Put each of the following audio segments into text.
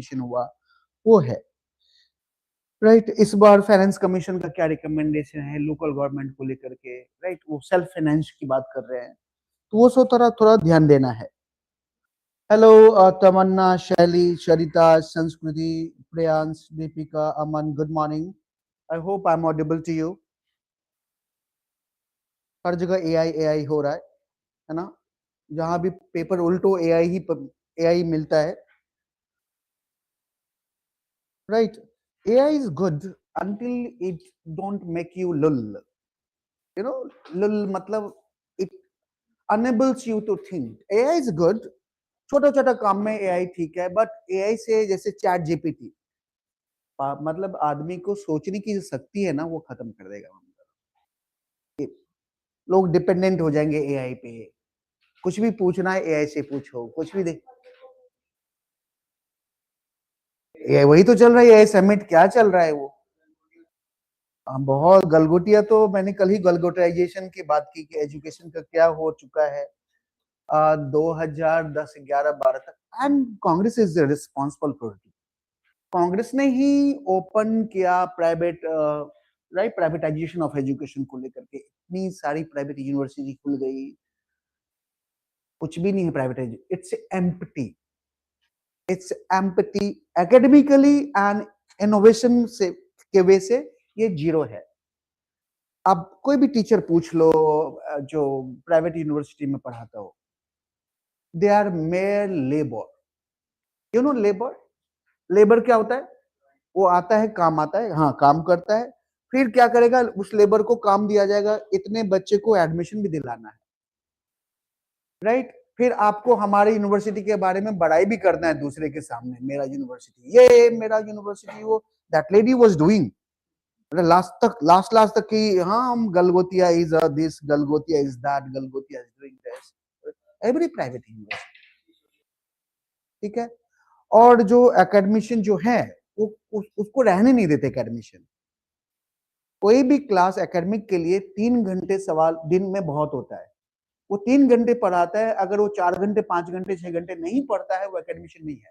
Commission हुआ, वो है, राइट। इस बार फाइनेंस कमीशन का क्या रिकमेंडेशन है लोकल गवर्नमेंट को लेकर के, राइट, वो सेल्फ फाइनेंस की बात कर रहे हैं, तो वो सब थोड़ा थोड़ा ध्यान देना है। Hello Tamannaah, Shaili, Sarita, Sanskriti, Priyansh, Deepika, Aman, good morning. I hope I am audible to you. हर जगह एआई हो रहा है ना, जहां भी पेपर उल्टो एआई मिलता है, right. AI is good until it don't make you lull, you know, lull मतलब it enables you to think। AI is good, छोटा छोटा काम में एआई ठीक है, बट एआई से जैसे चैट जीपीटी मतलब आदमी को सोचने की जो शक्ति है ना, वो खत्म कर देगा। लोग डिपेंडेंट हो जाएंगे एआई पे, कुछ भी पूछना है एआई से पूछो, कुछ भी देख। एआई वही तो चल रहा है, एआई समिट क्या चल रहा है वो। बहुत गलगोटिया, तो मैंने कल ही गलगोटाइजेशन की बात की कि एजुकेशन का क्या हो चुका है 2010, 11, 12 तक, and Congress is responsible for it. Congress ने ही ओपन किया राइट, प्राइवेटाइजेशन ऑफ एजुकेशन को लेकर के। इतनी सारी प्राइवेट यूनिवर्सिटी खुल गई, कुछ भी नहीं है privatise, it's empty academically and innovation से के वे से ये जीरो है। अब कोई भी टीचर पूछ लो जो प्राइवेट यूनिवर्सिटी में पढ़ाता हो, they are mere labour, you know. Labour क्या होता है? वो आता है, काम आता है, हाँ काम करता है, फिर क्या करेगा, उस लेबर को काम दिया जाएगा, इतने बच्चे को एडमिशन भी दिलाना है, राइट। फिर आपको हमारे यूनिवर्सिटी के बारे में बड़ाई भी करना है दूसरे के सामने, मेरा यूनिवर्सिटी ये, मेरा यूनिवर्सिटी वो। That lady was doing last तक कि हाँ हम Galgotia is this, Galgotia is that, Galgotia is doing this, every private university, ठीक है। और जो एकेडमिशियन जो है वो उसको रहने नहीं देते एकेडमिशियन। कोई भी क्लास एकेडमिक के लिए 3 घंटे सवाल दिन में बहुत होता है, वो 3 घंटे पढ़ाता है, अगर वो 4 घंटे, 5 घंटे, 6 घंटे नहीं पढ़ता है, वो एकेडमिशियन नहीं है,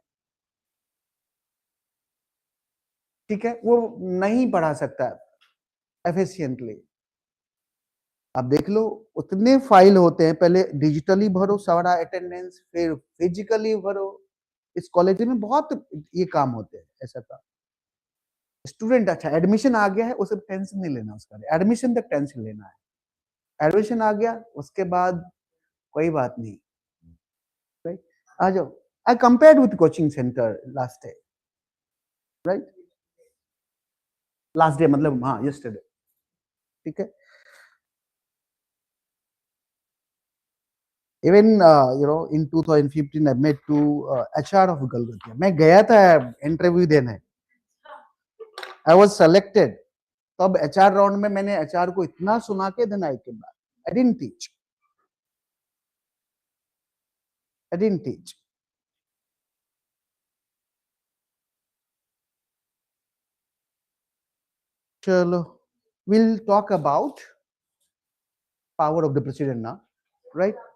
ठीक है। वो नहीं पढ़ा सकता एफिशिएंटली। अब देख लो, उतने फाइल होते हैं, पहले डिजिटली भरो सारा अटेंडेंस, फिर फिजिकली भरो। इस कॉलेज में बहुत ये काम होते हैं, ऐसा काम। स्टूडेंट अच्छा एडमिशन आ गया है, उसे टेंशन नहीं लेना, उसका एडमिशन तक टेंशन लेना है। एडमिशन आ गया उसके बाद कोई बात नहीं, राइट। आ जाओ। I compared with coaching centre last day, right, last day मतलब हाँ यस्टरडे, ठीक है। Even in 2015 I met to HR of Galgatia। मैं गया था इंटरव्यू देने, I was selected। तब HR राउंड में मैंने HR को इतना सुना के देना, के बाद I didn't teach। चलो, we'll talk about power of the president now, right?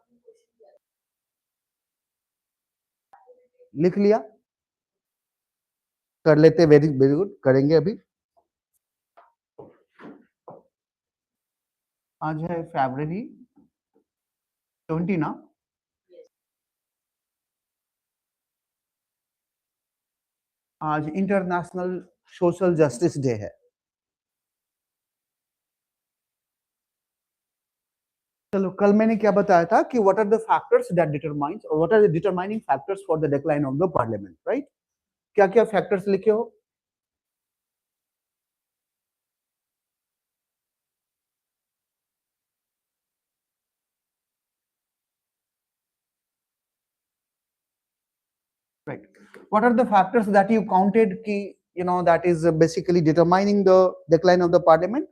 लिख लिया, कर लेते, वेरी वेरी गुड, करेंगे अभी। आज है फरवरी 20 ना, आज इंटरनेशनल सोशल जस्टिस डे है। चलो, कल मैंने क्या बताया था कि what are the factors that determines, और what are the determining factors for the decline of the parliament, right. क्या क्या फैक्टर्स लिखे हो? Right. What are the factors that you counted ki, that is basically determining the decline of the parliament?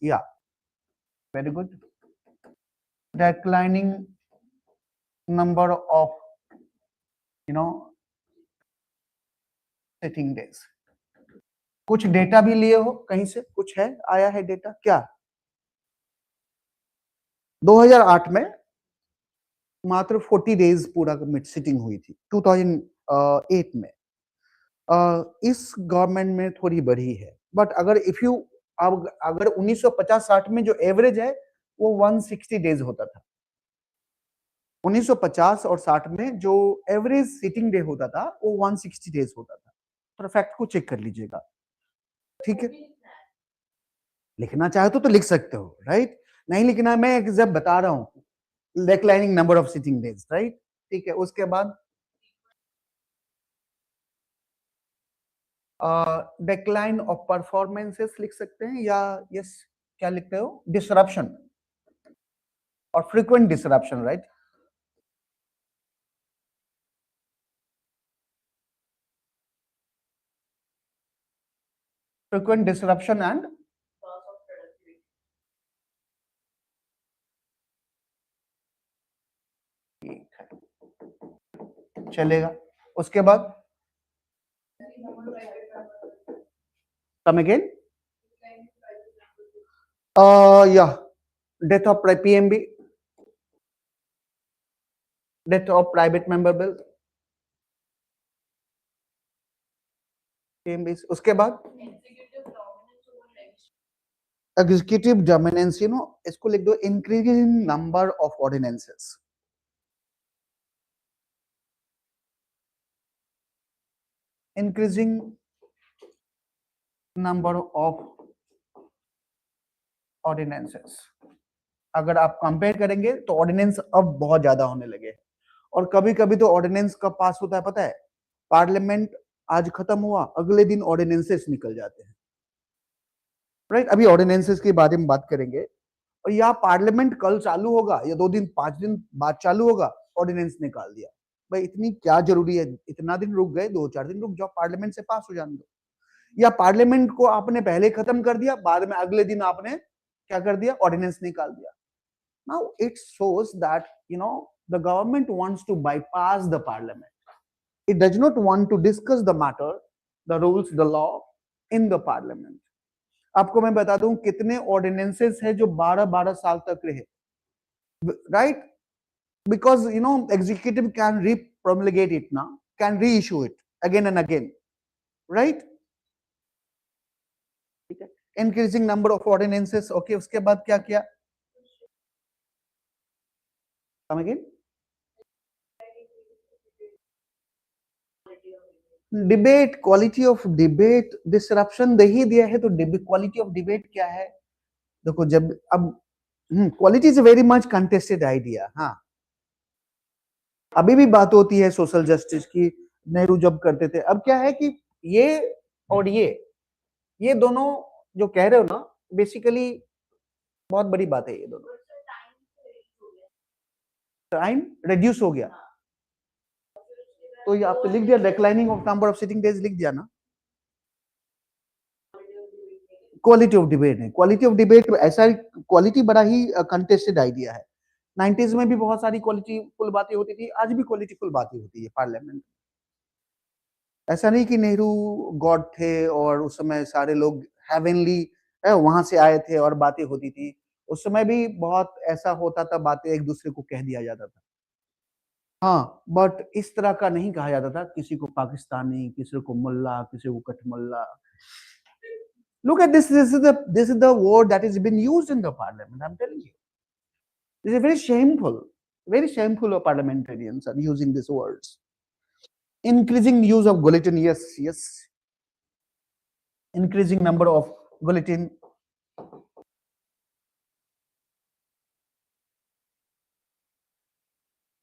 Yeah, very good. Declining number of sitting days। कुछ data भी लिए हो कहीं से, कुछ है, आया है डेटा क्या? 2008 में मात्र 40 डेज पूरा सिटिंग हुई थी। 2008 में। इस गवर्नमेंट में थोड़ी बढ़ी है, बट अगर इफ यू अब अगर 1950-60 में जो एवरेज है वो 160 डेज होता था। 1950 और 60 में जो एवरेज सिटिंग डे होता था वो 160 डेज होता था। तो फैक्ट को चेक कर लीजिएगा, ठीक है। लिखना चाहे तो लिख सकते हो, राइट। नहीं लिखना, मैं एग्जैक्ट बता रहा हूँ, declining number of sitting days, right, ठीक है। उसके बाद डिक्लाइन ऑफ परफॉर्मेंसेस लिख सकते हैं, या यस क्या लिखते हो, डिसरप्शन और frequent disruption, right. Frequent disruption and चलेगा। उसके बाद कम अगेन, या death of PMB, death of private member bill, PMB. उसके बाद एग्जीक्यूटिव डोमिनेंस, यू नो, इसको लिख दो, increasing number of ordinances, increasing number of ordinances. अगर आप कंपेयर करेंगे तो ऑर्डिनेंस अब बहुत ज्यादा होने लगे, और कभी कभी तो ऑर्डिनेंस कब पास होता है पता है, पार्लियामेंट आज खत्म हुआ अगले दिन ऑर्डिनेंसेस निकल जाते हैं, राइट। अभी ऑर्डिनेंसेस के बारे में बात करेंगे, और या पार्लियामेंट कल चालू होगा या 2 दिन 5 दिन बाद चालू होगा, ऑर्डिनेंस निकाल दिया। भाई इतनी क्या जरूरी है, इतना दिन रुक गए, 2-4 दिन रुक जाओ, पार्लियामेंट से पास हो जाने दो। या पार्लियामेंट को आपने पहले खत्म कर दिया, बाद में अगले दिन आपने क्या कर दिया, ऑर्डिनेंस निकाल दिया। Now it shows that the government wants to bypass the parliament. It does not want to discuss the matter, the rules, the law in the parliament. आपको मैं बता दूं कितने ऑर्डिनेंसेस है जो 12-12 साल तक रहे, right? Because executive can re-promulgate it now, can reissue it again and again, right? ठीक है, increasing number of ordinances, okay. उसके बाद क्या किया, come again, debate, quality of debate, disruption दे ही दिया है, तो क्वालिटी ऑफ डिबेट क्या है, देखो जब अब quality is very much contested idea. हाँ, अभी भी बात होती है सोशल जस्टिस की, नेहरू जब करते थे। अब क्या है कि ये और ये दोनों जो कह रहे हो ना, बेसिकली बहुत बड़ी बात है, ये दोनों टाइम रिड्यूस हो गया। तो ये आपने लिख दिया, declining of number of sitting days लिख दिया ना, क्वालिटी ऑफ डिबेट है, क्वालिटी ऑफ डिबेट ऐसा, क्वालिटी बड़ा ही कंटेस्टेड आइडिया है। 90s में भी बहुत सारी क्वालिटीफुल बातें होती थी, आज भी क्वालिटीफुल बातें होती है पार्लियामेंट। ऐसा नहीं कि नेहरू गॉड थे और उस समय सारे लोग हेवनली वहां से आए थे और बातें होती थी। उस समय भी बहुत ऐसा होता था, बातें एक दूसरे को कह दिया जाता था। हाँ, बट इस तरह का नहीं कहा जाता था, किसी को पाकिस्तानी, किसी को मुल्ला, किसी को कठमुल्ला। Look at this. This is the word that is been used in the parliament. I'm telling you, this is very shameful. Very shameful of parliamentarians are using these words. Increasing use of bulletin. Yes, yes. Increasing number of bulletin.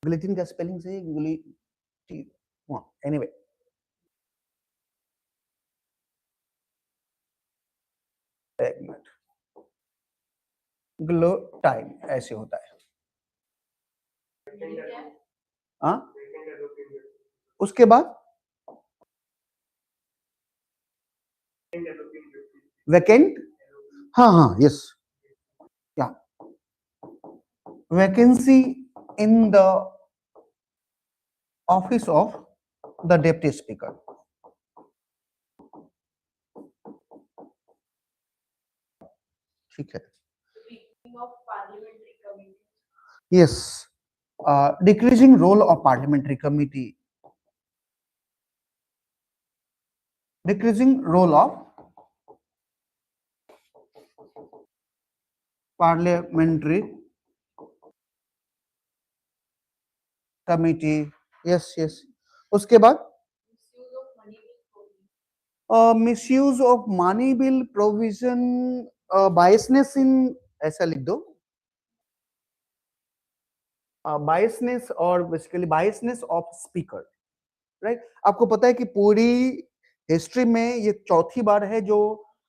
Bulletin का spelling से bulletin. Anyway. एक minute, glow time ऐसे होता है। हाँ, उसके बाद vacant, हाँ हाँ, यस, या vacancy in the office of the deputy speaker. ठीक है, yes, decreasing role of parliamentary committee, decreasing role of parliamentary committee. Yes, yes. उसके बाद misuse of money bill provision, biasness in, ऐसा लिख दो, biasness और basically biasness of speaker, right? आपको पता है कि पूरी हिस्ट्री में ये चौथी बार है जो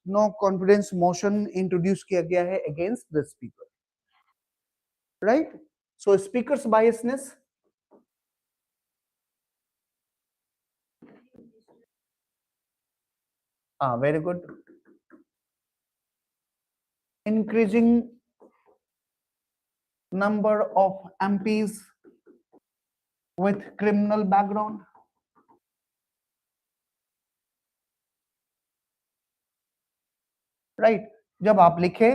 नो कॉन्फिडेंस मोशन इंट्रोड्यूस किया गया है against the speaker, right? So speakers biasness, very good. Increasing number of MPs with criminal background, right? जब आप लिखे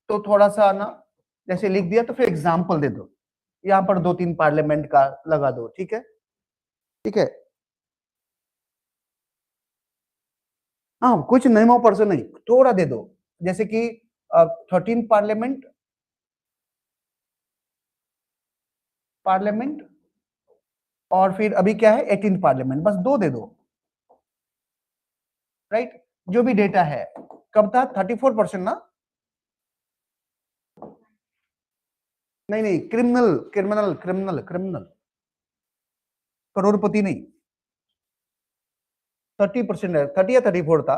तो थोड़ा सा ना, जैसे लिख दिया तो फिर एग्जाम्पल दे दो, यहाँ पर 2-3 पार्लियामेंट का लगा दो, ठीक है? ठीक है, हाँ, कुछ नियमों पर से नहीं, थोड़ा दे दो, जैसे कि 13 पार्लियामेंट और फिर अभी क्या है 18 पार्लियामेंट, बस 2 दे दो, राइट? जो भी डेटा है, कब था 34% ना? नहीं, क्रिमिनल क्रिमिनल क्रिमिनल क्रिमिनल, करोड़पति नहीं. 30% है, 30 या 34 था,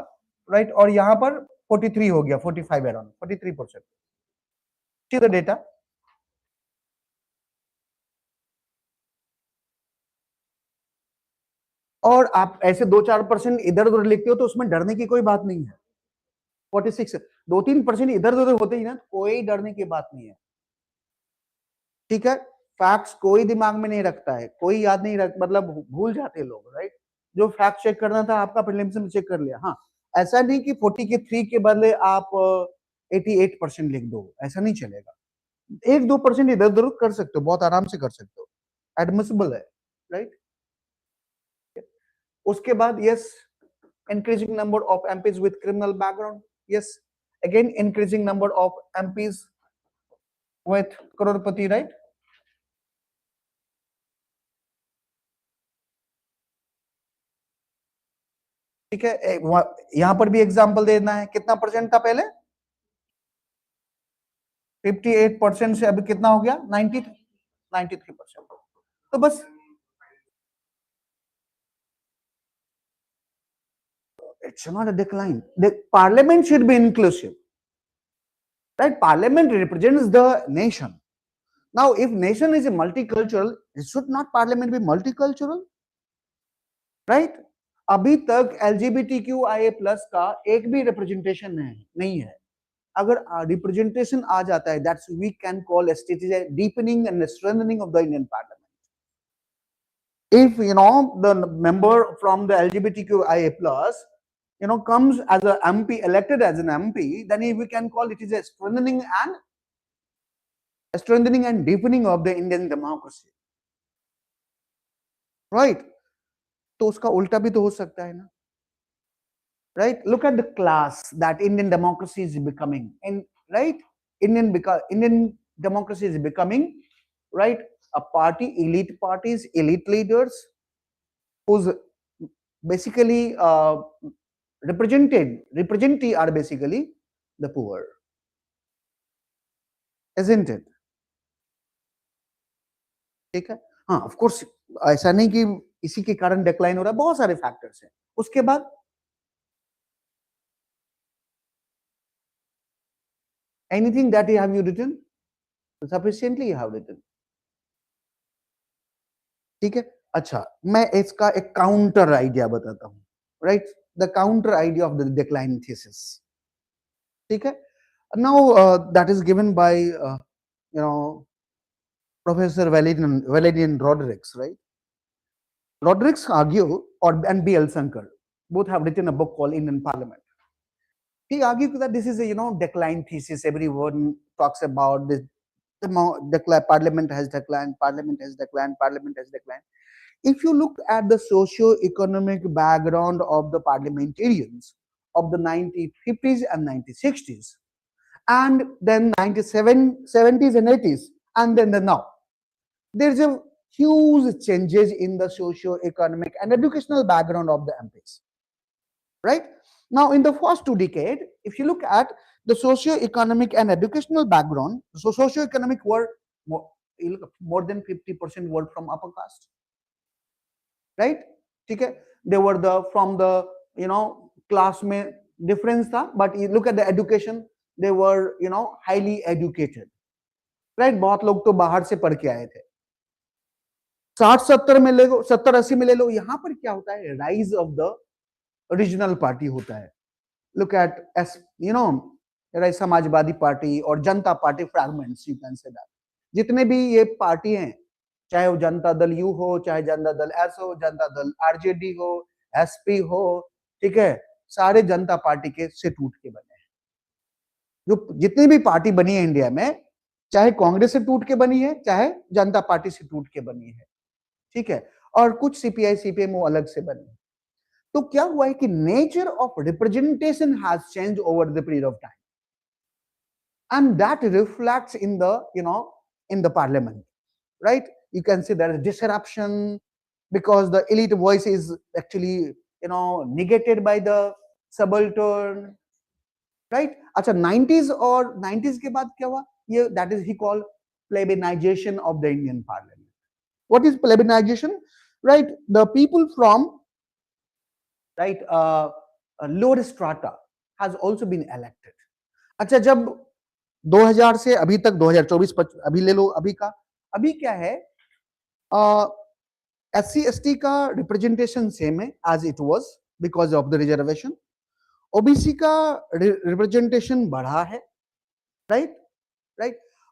राइट? और यहाँ पर 43 हो गया, 45 अराउंड 43%. See the data. और आप ऐसे 2-4% इधर उधर लिखते हो तो उसमें डरने की कोई बात नहीं है. 46, 2-3% इधर उधर होते ही ना, कोई डरने की बात नहीं है, ठीक है? फैक्ट्स कोई दिमाग में नहीं रखता है, कोई याद नहीं रख, मतलब भूल जाते हैं लोग, राइट? जो फैक्ट चेक करना था आपका प्रीलिम्स में चेक कर लिया. हाँ, ऐसा नहीं कि 40 के 3 के बदले आप 88% लिख दो, ऐसा नहीं चलेगा. 1-2% इधर उधर कर सकते हो, बहुत आराम से कर सकते हो, एडमिसिबल है, राइट? उसके बाद yes, increasing number of MPs with criminal background, yes, again increasing number of MPs with Crorepati, right? ठीक है, यहां पर भी एग्जांपल देना है. कितना परसेंट था पहले? 58% से अभी कितना हो गया? 93%. तो बस it's not a decline. The parliament should be inclusive, right? Parliament represents the nation. Now, if nation is a multicultural, should not parliament be multicultural, right? अभी तक LGBTQIA+ का एक भी रिप्रेजेंटेशन नहीं है. अगर रिप्रेजेंटेशन आ जाता है, that's we can call as it is a deepening and strengthening of the Indian Parliament. If the member from the LGBTQIA+, comes as an MP, elected as an MP, then we can call it is a strengthening and deepening of the Indian democracy, right? तो उसका उल्टा भी तो हो सकता है ना, right? Look at the class that Indian democracy is becoming, right? Indian democracy is becoming, right? A party, elite parties, elite leaders, whose basically representing are basically the poor, isn't it? ठीक है, हाँ, of course ऐसा नहीं कि इसी के कारण decline हो रहा है, बहुत सारे फैक्टर्स हैं. उसके बाद anything that you have written sufficiently, you have written, ठीक है? अच्छा, मैं इसका एक काउंटर आइडिया बताता हूं, right? The counter idea of the decline thesis, ठीक है? Now that is given by Professor Valerian Rodrigues, right? Rodrigues argue, and B.L. Sankar, both have written a book called Indian Parliament. He argued that this is a decline thesis. Everyone talks about this. Parliament has declined. Parliament has declined. Parliament has declined. if you look at the socio-economic background of the parliamentarians of the 1950s and 1960s, and then 1970s and 80s, and then the now, there's a huge changes in the socio-economic and educational background of the MPs. Right? Now, in the first 2 decades, if you look at the socio-economic and educational background, so socio-economic were more than 50% were from upper caste. Right? Okay? They were from the class में difference था, but you look at the education, they were highly educated. Right? बहुत लोग तो बाहर से पढ़ के आए थे. 60-70 में ले लो, 70-80 में ले लो, यहाँ पर क्या होता है, rise of the regional party होता है. लुक एट समाजवादी पार्टी और जनता party fragments, you can say that. जितने भी ये पार्टी हैं, चाहे वो जनता दल यू हो, चाहे जनता दल एस हो, जनता दल आरजेडी हो, एसपी हो, ठीक है, सारे जनता पार्टी के से टूट के बने हैं. जो जितनी भी पार्टी बनी है इंडिया में, चाहे कांग्रेस से टूट के बनी है, चाहे जनता पार्टी से टूट के बनी है, ठीक है, और कुछ सीपीआई सीपीएम वो अलग से बने. तो क्या हुआ है कि nature of representation has change over the period of time, and that reflects in the parliament. Right? You can see there is disruption because the elite voice is actually negated by the subaltern. Right? अच्छा, 90s और 90s के बाद क्या हुआ, ये that is he called plebeianization of the Indian Parliament. What is plebeianization? Right? The people from lower strata has also been elected. अच्छा, जब 2000 से अभी तक 2024 अभी ले लो, अभी क्या है, SC ST का रिप्रेजेंटेशन सेम है as it was because of the reservation. OBC का रिप्रेजेंटेशन बढ़ा है. Right?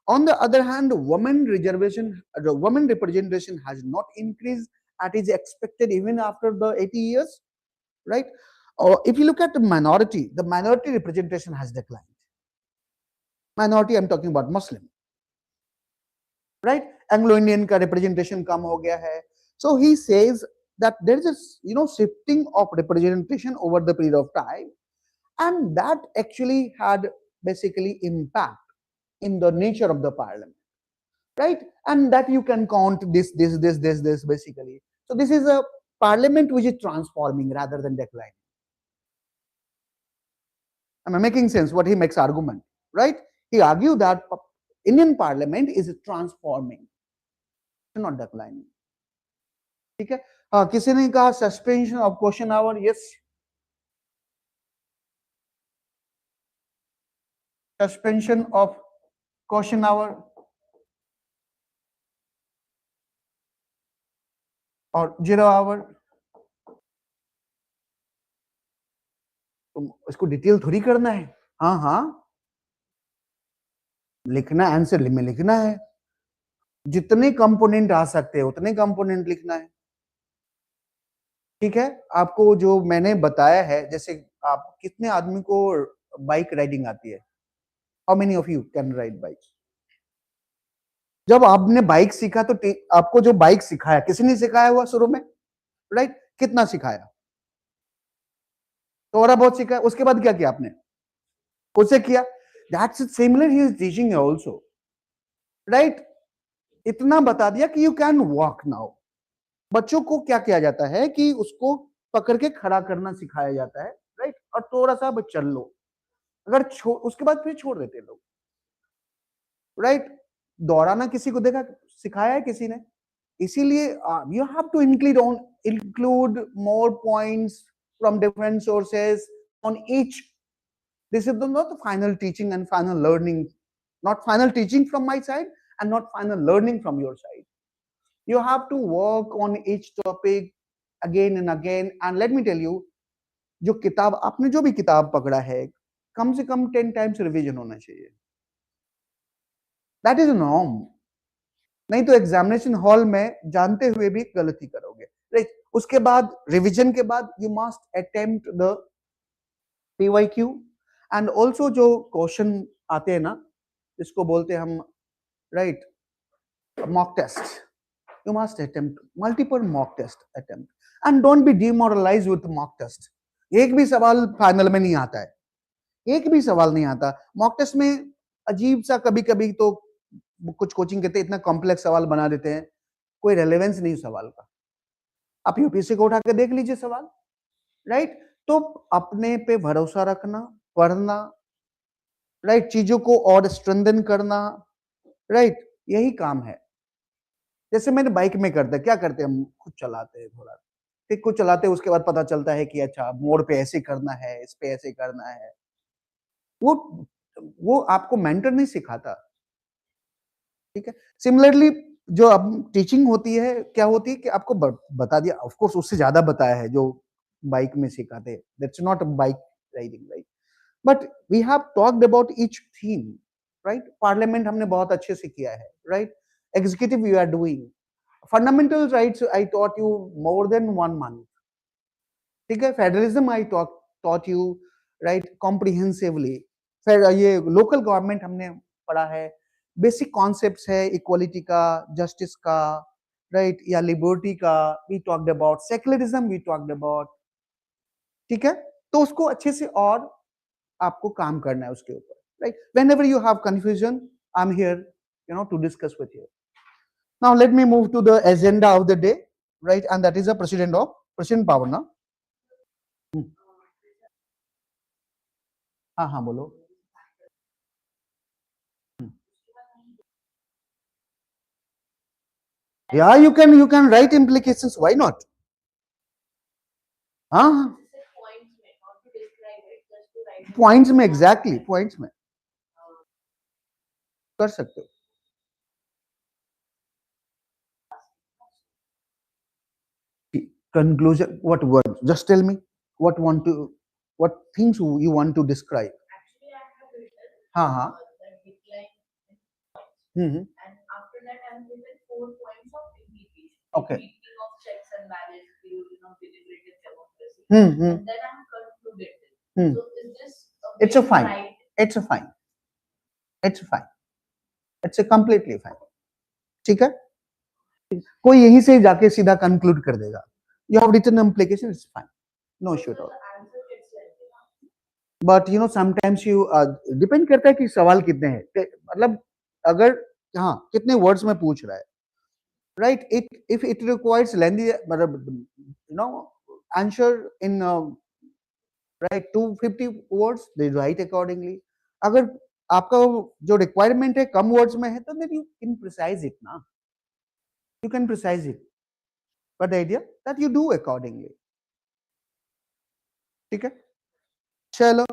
On the other hand, women representation has not increased as is expected even after the 80 years. Right? If you look at the minority representation has declined. Minority, I'm talking about Muslim. Right? Anglo-Indian का representation कम हो गया है. So he says that there is a shifting of representation over the period of time, and that actually had basically impact in the nature of the parliament. Right? And that you can count this basically. So this is a parliament which is transforming rather than declining. Am I making sense what he makes argument? Right? He argued that Indian parliament is transforming, not declining. ठीक है. हाँ, किसी ने कहा suspension of question hour. Yes, suspension of question hour और 0 our. तो इसको detail थोड़ी करना है. हाँ, लिखना, आंसर में लिखना है. जितने कंपोनेंट आ सकते हैं उतने कंपोनेंट लिखना है. ठीक है. आपको जो मैंने बताया है, जैसे आप कितने आदमी को बाइक राइडिंग आती है? How many of you can ride bike? जब आपने बाइक सीखा तो आपको जो बाइक सिखाया, किसने सिखाया हुआ शुरू में? राइट? कितना सिखाया? थोड़ा बहुत सिखाया. उसके बाद क्या किया आपने? खुद से किया. That's similar he is teaching also. Right? इतना बता दिया कि यू कैन वॉक नाउ. बच्चों को क्या किया जाता है कि उसको पकड़ के खड़ा करना सिखाया जाता है. राइट? और थोड़ा सा बस चल लो, अगर उसके बाद फिर छोड़ देते लोग. राइट? दौड़ाना किसी को देखा, सिखाया है किसी ने? इसीलिए you have to include more points from different sources on each. This is not the final teaching and final learning, not final teaching from my side and not final learning from your side. You have to work on each topic again and again. And let me tell you, जो किताब आपने जो भी किताब पकड़ा है, कम से कम 10 times revision होना चाहिए. That is norm. नहीं तो एग्जामिनेशन हॉल में जानते हुए भी गलती करोगे. राइट? उसके बाद रिवीजन के बाद you must attempt the PYQ and also जो क्वेश्चन आते हैं ना, इसको बोलते हैं हम, right, mock test. You must attempt multiple mock test attempt and don't be demoralized with mock test. एक भी सवाल फाइनल में नहीं आता है, एक भी सवाल नहीं आता मॉक टेस्ट में। अजीब सा कभी कभी तो कुछ कोचिंग कहते हैं इतना कॉम्प्लेक्स सवाल बना देते हैं, कोई रेलेवेंस नहीं सवाल का। आप यूपीएससी को उठा के देख लीजिए सवाल, राइट। तो अपने पे भरोसा रखना, पढ़ना, राइट, चीजों को और स्ट्रेंथन करना, राइट, यही काम है। जैसे मैंने बाइक में करते क्या करते हैं, हम खुद चलाते हैं थोड़ा, ठीक, कुछ चलाते हैं, उसके बाद पता चलता है कि अच्छा मोड़ पे ऐसे करना है, इस पे ऐसे करना है। वो आपको मेंटर नहीं सिखाता, ठीक है। सिमिलरली जो अब टीचिंग होती है क्या होती है कि आपको बता दिया, ऑफ कोर्स उससे ज्यादा बताया है जो बाइक में सिखाते हैं, that's not bike riding, right, but we have talked about each theme, right. Parliament हमने बहुत अच्छे से किया है, right. Executive you are doing, fundamental rights I taught you more than 1 month, ठीक है। Federalism I taught you, right, comprehensively. फिर ये लोकल गवर्नमेंट हमने पढ़ा है, बेसिक कॉन्सेप्ट्स है इक्वालिटी का, जस्टिस का, राइट, या लिबर्टी का, we talked about secularism, we talked about, ठीक है। तो उसको अच्छे से और आपको काम करना है उसके ऊपर, right. Whenever you have confusion, I am here, you know, to discuss with you. Now let me move to the agenda of the day, right, and that is the president power ना। हाँ हाँ बोलो। Yeah, you can write implications. Why not? हाँ, points में, exactly points में कर सकते हो। Conclusion, what words? Just tell me what things you want to describe. हाँ हाँ। हम्म। Okay. Hmm. Hmm. It's a fine. It's a fine. It's fine. It's a completely fine. ठीक है। कोई यहीं से जाके सीधा कंक्लूड कर देगा, you have written implication, it's fine, no issue at all. But you know sometimes you depend करता है कि सवाल कितने हैं, मतलब अगर हाँ कितने वर्ड्स में पूछ रहा है, right, if it requires lengthy, you know, answer in right 250 words, they write accordingly. अगर आपका जो रिक्वायरमेंट है कम वर्ड्स में है तो then you can precise it ना, you can precise it, but the idea that you do accordingly, ठीक है। चलो,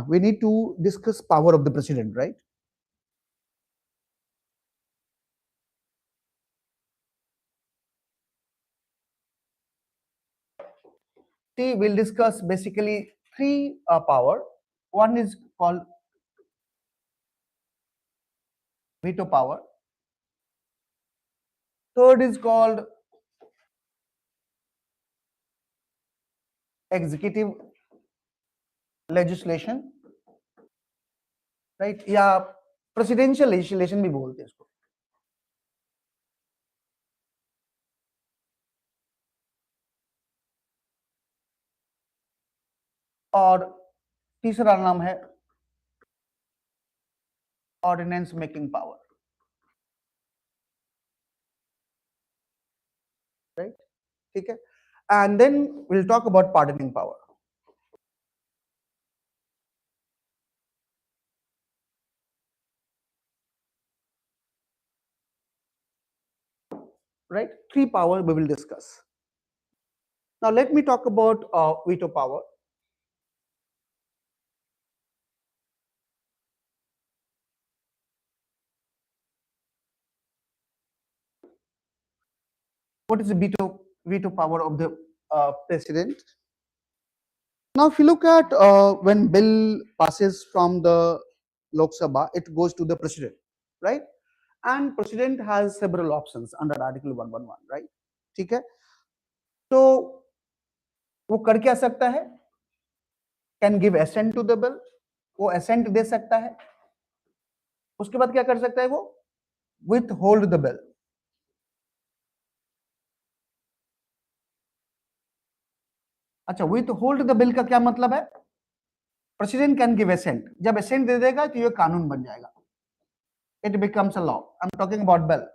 we need to discuss power of the president, right? See, we'll discuss basically three power. One is called veto power. Third is called executive legislation, right? या presidential legislation भी बोलते हैं इसको। और तीसरा नाम है ऑर्डिनेंस मेकिंग पावर, राइट, ठीक है। And then will talk about pardoning power. Right, three power we will discuss. Now let me talk about veto power. What is the veto power of the president? Now, if you look at when bill passes from the Lok Sabha, it goes to the president, right? and president has several options under article 111, right? ठीक है, तो वो कर क्या सकता है? Can give assent to the bill, वो assent दे सकता है। उसके बाद क्या कर सकता है वो? Withhold the bill. अच्छा, विथ होल्ड द बिल का क्या मतलब है? प्रेसिडेंट कैन गिव असेंट, जब असेंट दे देगा तो ये कानून बन जाएगा, it becomes a law. I am talking about bill.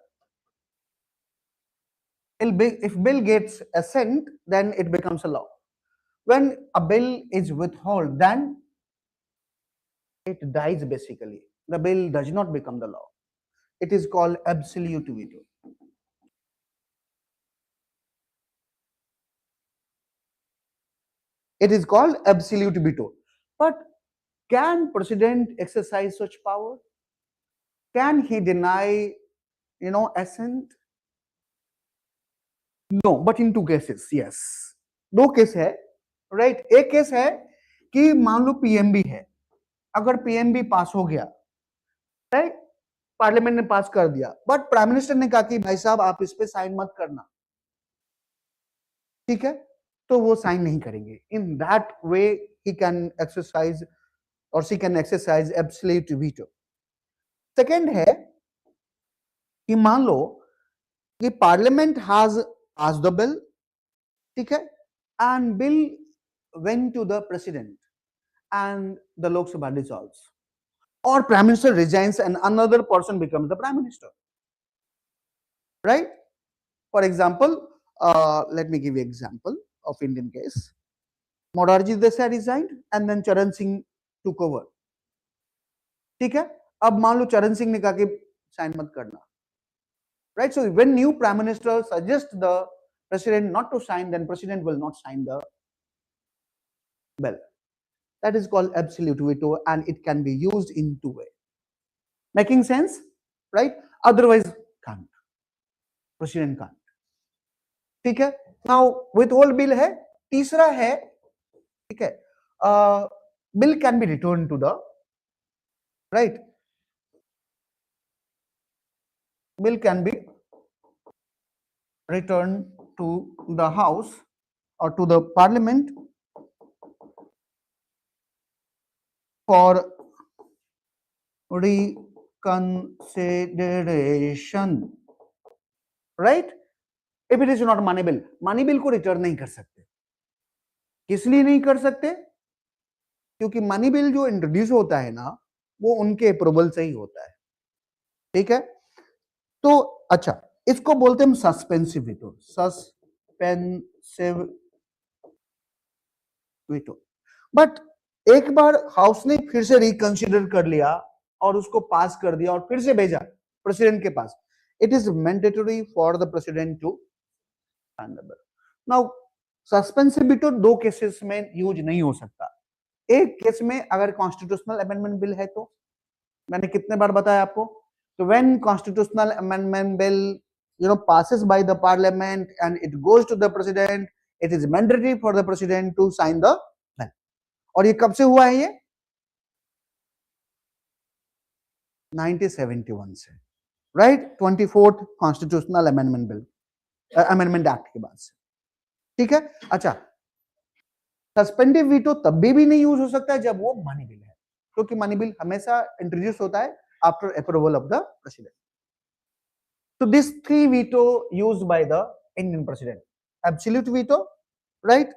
If bill gets assent, then it becomes a law. When a bill is withheld, then it dies basically. The bill does not become the law. It is called absolute veto. It is called absolute veto. But can president exercise such power? Can he deny, assent? No, but in two cases, yes. दो case है, right? एक case है कि मान लो PMB है, अगर PMB पास हो गया, राइट, पार्लियामेंट ने पास कर दिया, बट प्राइम मिनिस्टर ने कहा कि भाई साहब आप इस पे साइन मत करना, ठीक है, तो वो साइन नहीं करेंगे। In that way he can exercise और she can exercise absolute veto. Second है कि मान लो कि parliament has pass the bill, ठीक है, and bill went to the president and the Lok Sabha dissolves, or prime minister resigns and another person becomes the prime minister, right? For example, let me give you example of Indian case. Morarji Desai resigned and then Charan Singh took over, ठीक है। अब मान लो चरण सिंह ने कहा कि sign मत करना, right? So when new prime minister suggests the president not to sign, then president will not sign the bill. That is called absolute veto, and it can be used in two ways. Making sense, right? Otherwise can't, president can't, ठीक है। Now with hold bill है। तीसरा है, ठीक है, bill can be return to the, right, bill can be return to the house or to the parliament for reconsideration, right? If it is not money bill, money bill को return नहीं कर सकते। किस लिए नहीं कर सकते? क्योंकि मनी बिल जो इंट्रोड्यूस होता है ना, वो उनके अप्रूवल से ही होता है, ठीक है। तो अच्छा, इसको बोलते हैं हम suspensive veto, suspensive veto. But एक बार हाउस ने फिर से रिकंसिडर कर लिया और उसको पास कर दिया और फिर से भेजा प्रेसिडेंट के पास, it is mandatory for the president to sign the bill. Now suspensive veto दो केसेस में यूज नहीं हो सकता। एक केस में अगर कॉन्स्टिट्यूशनल अमेंडमेंट बिल है, तो मैंने कितने बार बताया आपको, तो when constitutional amendment bill passes by the parliament and it goes to the president, it is mandatory for the president to sign the bill. और ये कब से हुआ है? ये 1971 से, right, 24th constitutional amendment bill, amendment act के बाद से, ठीक है। अच्छा, सस्पेंडिव वीटो तब भी नहीं यूज हो सकता है जब वो मनी बिल है, क्योंकि मनी बिल हमेशा इंट्रोड्यूस होता है after approval of the president. So these three veto used by the Indian president: absolute veto, right?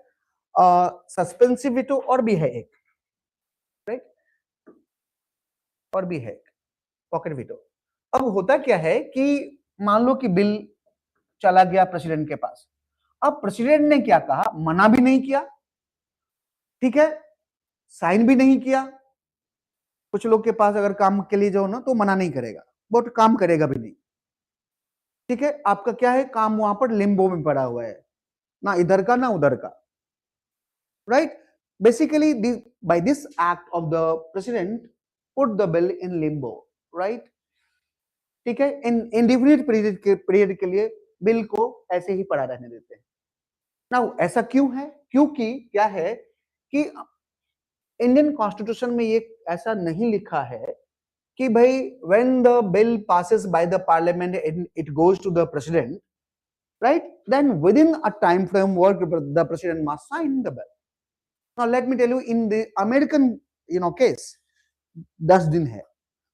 Suspensive veto और भी है एक, right? और भी है पॉकेट veto। अब होता क्या है कि मान लो कि बिल चला गया प्रेसिडेंट के पास, अब प्रेसिडेंट ने क्या कहा, मना भी नहीं किया, ठीक है, साइन भी नहीं किया। कुछ लोग के पास अगर काम के लिए जाओ ना तो मना नहीं करेगा, बट काम करेगा भी नहीं, ठीक है। आपका क्या है, काम वहां पर लिम्बो में पड़ा हुआ है, ना इधर का ना उधर का, right? Basically, by this act of the president put the bill in limbo, right? ठीक है, इन इंडिफिनिट पीरियड के लिए बिल को ऐसे ही पड़ा रहने देते हैं। नाउ ऐसा क्यों है? क्योंकि क्या है कि इंडियन कॉन्स्टिट्यूशन में ये ऐसा नहीं लिखा है कि भाई when the bill passes by the parliament and it goes to the president, right, then within a time framework the president must sign the bill. Now let me tell you, in the American case 10 दिन है,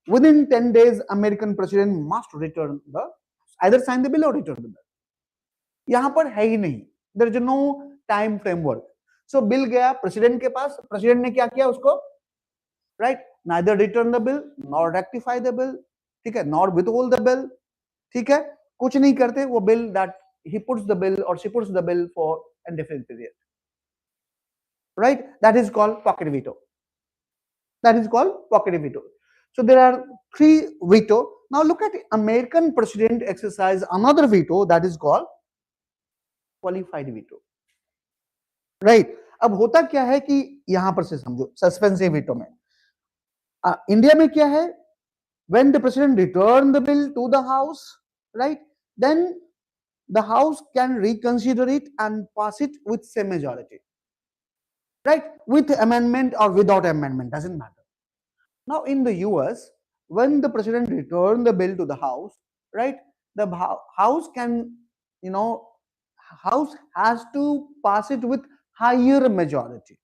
within 10 days American president must return the, either sign the bill or return the bill. यहां पर है ही नहीं, there is no time framework. So bill गया president के पास, प्रेसिडेंट ने क्या किया उसको, right, neither return the bill nor rectify the bill, ठीक है, नॉर विथहोल्ड द बिल, ठीक है, कुछ नहीं करते वो bill, that he puts the bill or she puts the bill for indefinite period, right, that is called pocket veto. That is called pocket veto. So there are 3 veto. Now look at American president exercise another veto, that is called qualified veto, right. अब होता क्या है कि यहां पर से समझो suspensive veto में इंडिया में क्या है, when the president return the bill to the house, right, then the house can reconsider it and pass it with same majority, right, with amendment और without amendment, doesn't matter. Now in the US, when the president return the bill to the house, right, the house can, you know, house has to pass it with higher majority.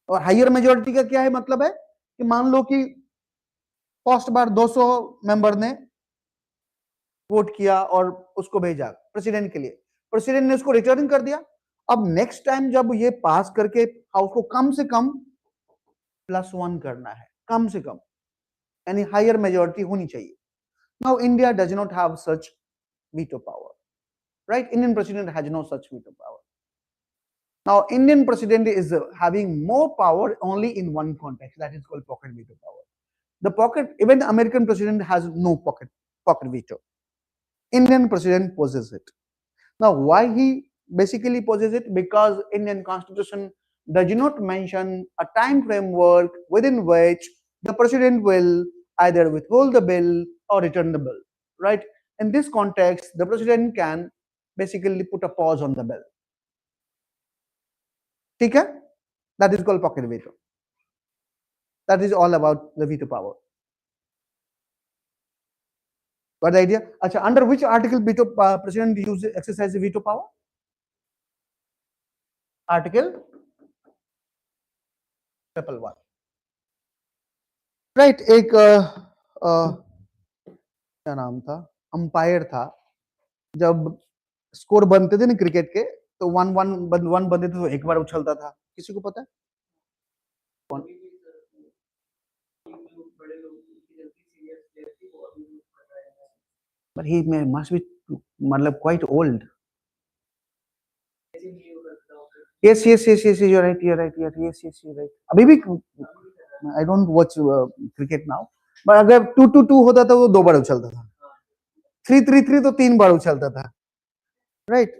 और higher majority का क्या है मतलब है कि मान लो कि फर्स्ट बार 200 मेंबर ने वोट किया और उसको भेजा प्रेसिडेंट के लिए, प्रेसिडेंट ने उसको रिटर्न कर दिया. अब नेक्स्ट टाइम जब ये पास करके हाउस को कम से कम +1 करना है, कम से कम, यानी हायर मेजॉरिटी होनी चाहिए. Now India does not have such veto power, right, Indian president has no such veto power. Now, Indian president is having more power only in one context, that is called pocket veto power. The pocket, even the American president has no pocket veto. Indian president possesses it. Now, why he basically possesses it? Because Indian constitution does not mention a time framework within which the president will either withhold the bill or return the bill, right? In this context, the president can basically put a pause on the bill. ठीक है, that is called pocket veto. That is all about the veto power. Got the idea? अच्छा, under which article veto president exercise veto power? Article 111. Right, एक क्या नाम था, umpire था, जब score बनते थे ना क्रिकेट के, तो 1-1 बनते थे तो एक बार उछलता था, किसी को पता है कौन? But he must be मतलब quite old. Yes, you're right. Yes, you're right. अभी भी I don't watch cricket now. But अगर 2-2 होता था वो 2 बार उछलता था, 3-3 तो 3 बार उछलता था, right?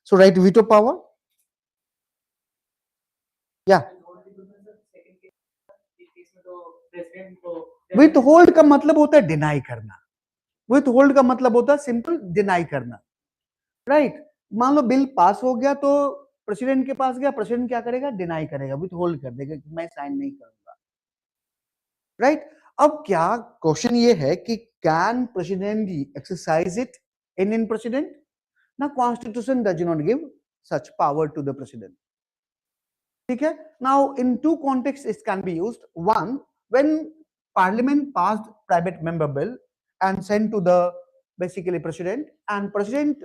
So right, veto power. Yeah. Withhold का मतलब होता है डिनाई करना. Withhold का मतलब होता है सिंपल डिनाई करना, राइट. मान लो बिल पास हो गया तो प्रेसिडेंट के पास गया, प्रेसिडेंट क्या करेगा, डिनाई करेगा, विथहोल्ड कर देगा कि मैं साइन नहीं करूंगा, राइट. अब क्या क्वेश्चन ये है कि can president exercise it, Indian president? ना, constitution does not give such power to the president, ठीक है. Now in 2 context it can be used. One, when parliament passed private member bill and sent to the basically president, and president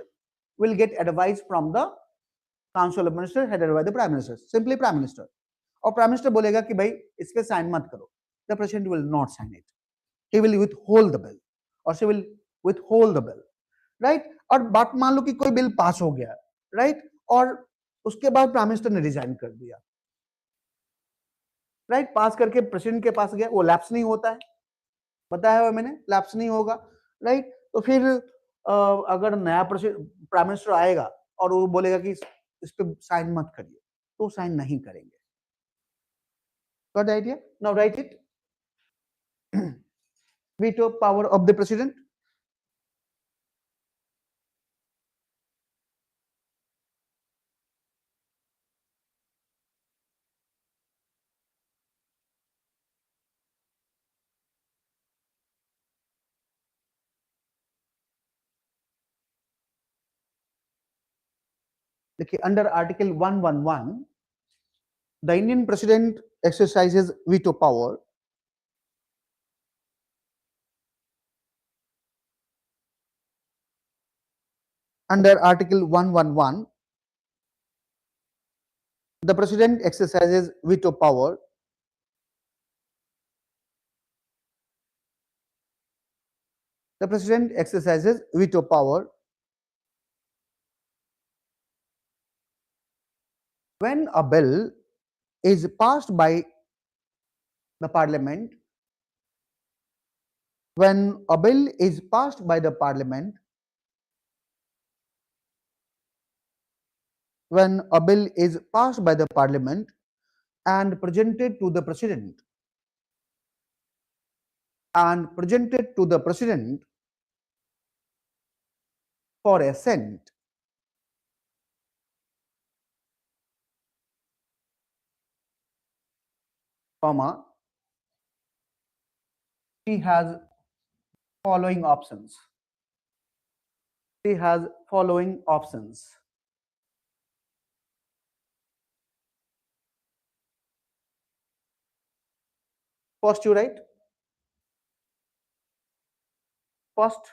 will get advice from the council of ministers headed by the prime minister, simply prime minister. और prime minister बोलेगा कि भाई इस पे sign मत करो, the president will not sign it, he will withhold the bill or she will withhold the bill, right. और बात मान लो कि कोई बिल पास हो गया, right, और उसके बाद प्राइम मिनिस्टर ने रिजाइन कर दिया, राइट, पास करके प्रेसिडेंट के पास गया, वो लैप्स नहीं होता है, बताया हुआ मैंने, लैप्स नहीं होगा, राइट. तो फिर अगर नया प्राइम मिनिस्टर आएगा और वो बोलेगा कि इस पे साइन मत करिए, तो साइन नहीं करेंगे. Got the idea? Now right it. veto power of the president. देखिए under article 111 the Indian president exercises veto power under article 111 the president exercises veto power the president exercises veto power when a bill is passed by the parliament when a bill is passed by the parliament when a bill is passed by the parliament and presented to the president for assent comma she has following options first you write first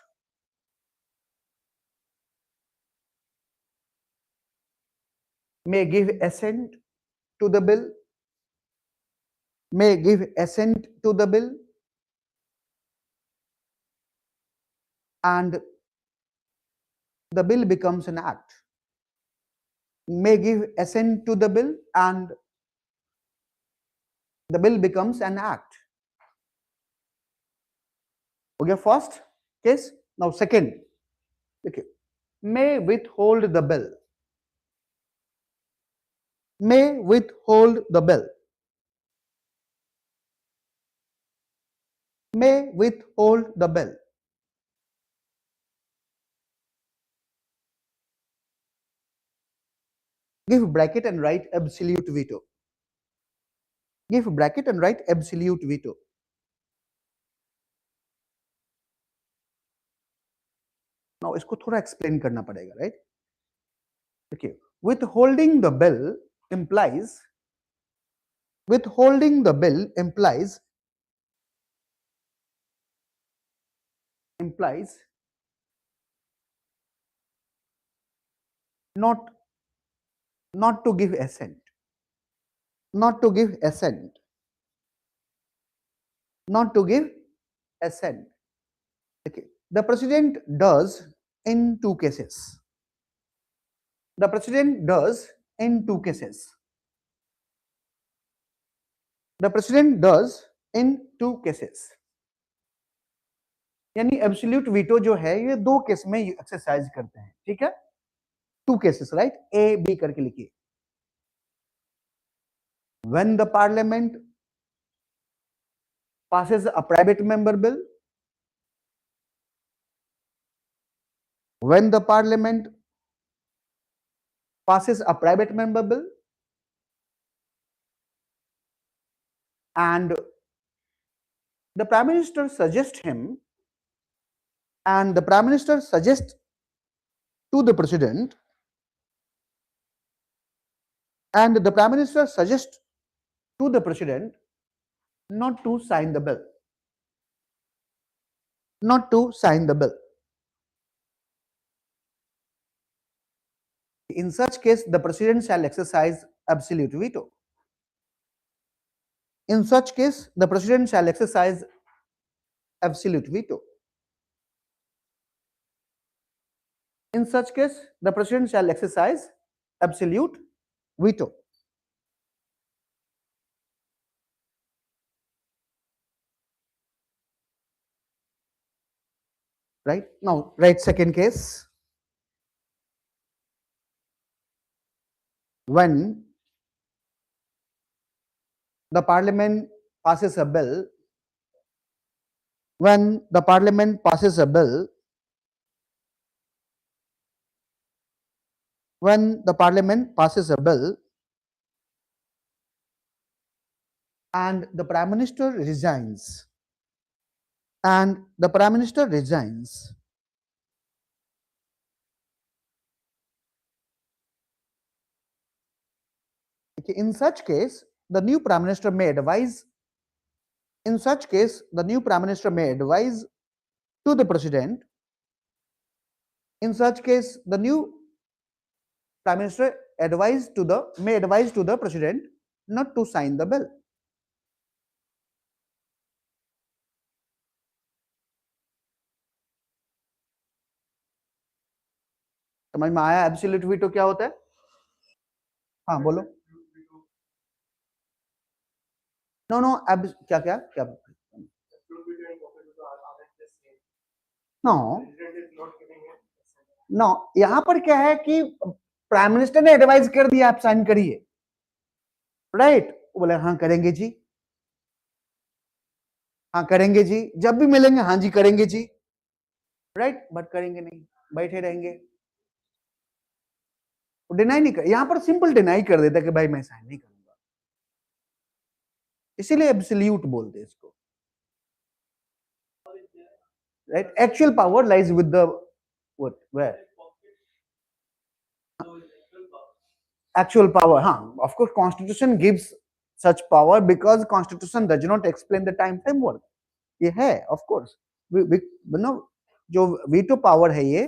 may give assent to the bill and the bill becomes an act may give assent to the bill and the bill becomes an act okay first case now second okay may withhold the bill may withhold the bill may withhold the bill give bracket and write absolute veto give bracket and write absolute veto now इसको थोड़ा explain करना पड़ेगा right okay withholding the bill implies not to give assent not to give assent okay the president does in two cases the president does in two cases the president does in two cases यानी absolute veto जो है ये दो case में exercise करते हैं ठीक है two cases right a b करके लिखिए when the parliament passes a private member bill when the parliament passes a private member bill and the prime minister suggests him and the prime minister suggests to the president and the prime minister suggests to the president not to sign the bill in such case the president shall exercise absolute veto in such case the president shall exercise absolute veto in such case the president shall exercise absolute veto right now write second case when the parliament passes a bill when the parliament passes a bill when the parliament passes a bill and the prime minister resigns Okay, in such case, the new Prime Minister may advise. In such case, the new Prime Minister may advise to the President. In such case, the new Prime Minister may advise to the President not to sign the bill. समझ में आया absolute veto क्या होता है? हाँ बोलो. No no क्या क्या क्या नो नो यहां पर क्या है कि प्राइम मिनिस्टर ने एडवाइस कर दिया आप साइन करिए, राइट? बोले हाँ करेंगे जी, हाँ करेंगे जी, जब भी मिलेंगे हाँ जी करेंगे जी, राइट? बट करेंगे नहीं, बैठे रहेंगे, डिनाई नहीं कर. यहां पर सिंपल डिनाई कर देता कि भाई मैं साइन नहीं करूंगा, इसीलिए एब्सोल्यूट बोलते हैं इसको, right? Actual power lies with the what where actual power. Of course constitution gives such power because constitution does not explain the time framework. ये है of course. जो veto power है ये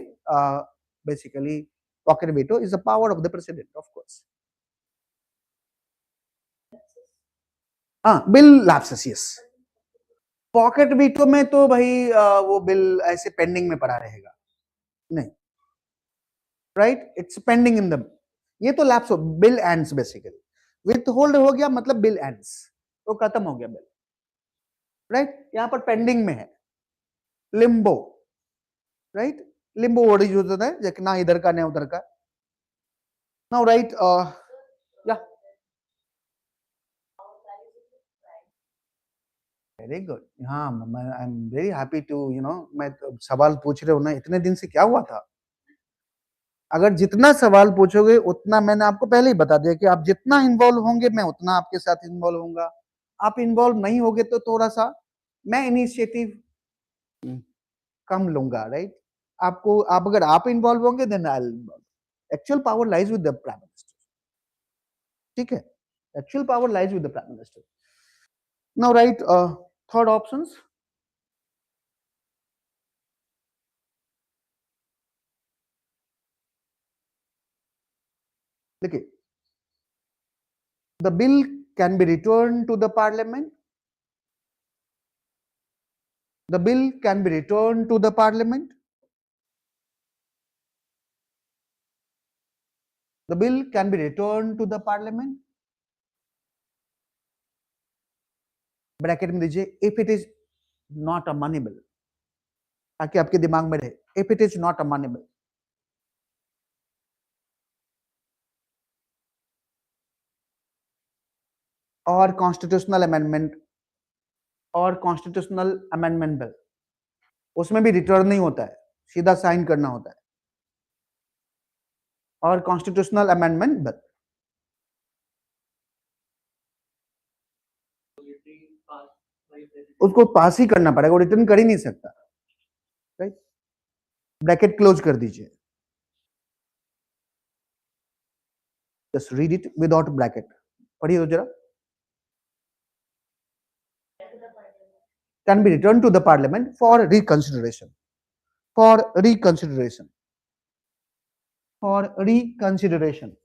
basically pocket veto is the power of the president of course. Bill lapses, yes. Pocket veto में तो भाई वो bill ऐसे पेंडिंग में पड़ा रहेगा, नहीं, right? It's pending in the, ये तो लैप्स हो, bill ends basically, with hold हो गया मतलब बिल एंड्स, तो खत्म हो गया बिल, राइट? यहां पर पेंडिंग में है, limbo, right? Limbo word use होता है ना इधर का ना उधर का. नाउ राइट या वेरी गुड. हाँ I am very happy to मैं सवाल पूछ रहे हो ना, इतने दिन से क्या हुआ था? अगर जितना सवाल पूछोगे उतना, मैंने आपको पहले ही बता दिया कि आप जितना इन्वॉल्व होंगे मैं उतना आपके साथ इन्वॉल्व होऊंगा. आप इन्वॉल्व नहीं होगे तो थोड़ा सा मैं इनिशिएटिव कम लूंगा, राइट? आप अगर आप इन्वॉल्व होंगे then I actual power lies with the prime minister, ठीक है? Actual power lies with the prime minister. Now right third options. देखिए, the bill can be returned to the parliament. The bill can be returned to the parliament. The bill can be returned to the parliament. Bracket में दीजिए if it is not a money bill, ताकि आपके दिमाग में रहे, if it is not a money bill. और constitutional amendment bill, उसमें भी रिटर्न नहीं होता है, सीधा साइन करना होता है. और कॉन्स्टिट्यूशनल अमेंडमेंट बिल उसको पास ही करना पड़ेगा, वो रिटर्न कर ही नहीं सकता, राइट? ब्रैकेट क्लोज कर दीजिए, just read it without bracket, पढ़िए तो जरा. Can be returned to the parliament for reconsideration, for reconsideration, for reconsideration,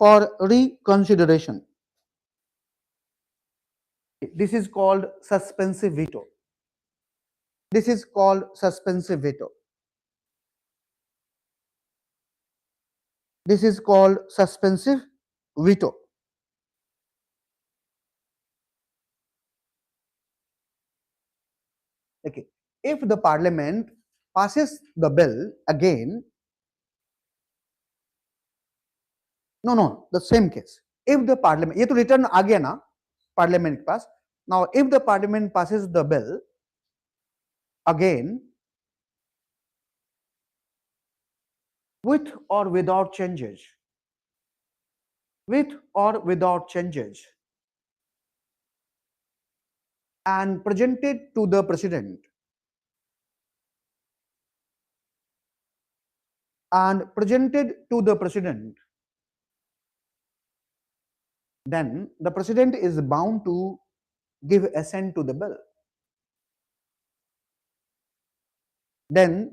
for reconsideration. This is called suspensive veto. This is called suspensive veto. This is called suspensive veto. Okay. If the parliament passes the bill again, no, the same case. If the parliament, ये तो return आ गया ना parliament के पास. Now, if the parliament passes the bill again with or without changes, with or without changes, and presented to the president, and presented to the president, then the president is bound to give assent to the bill. Then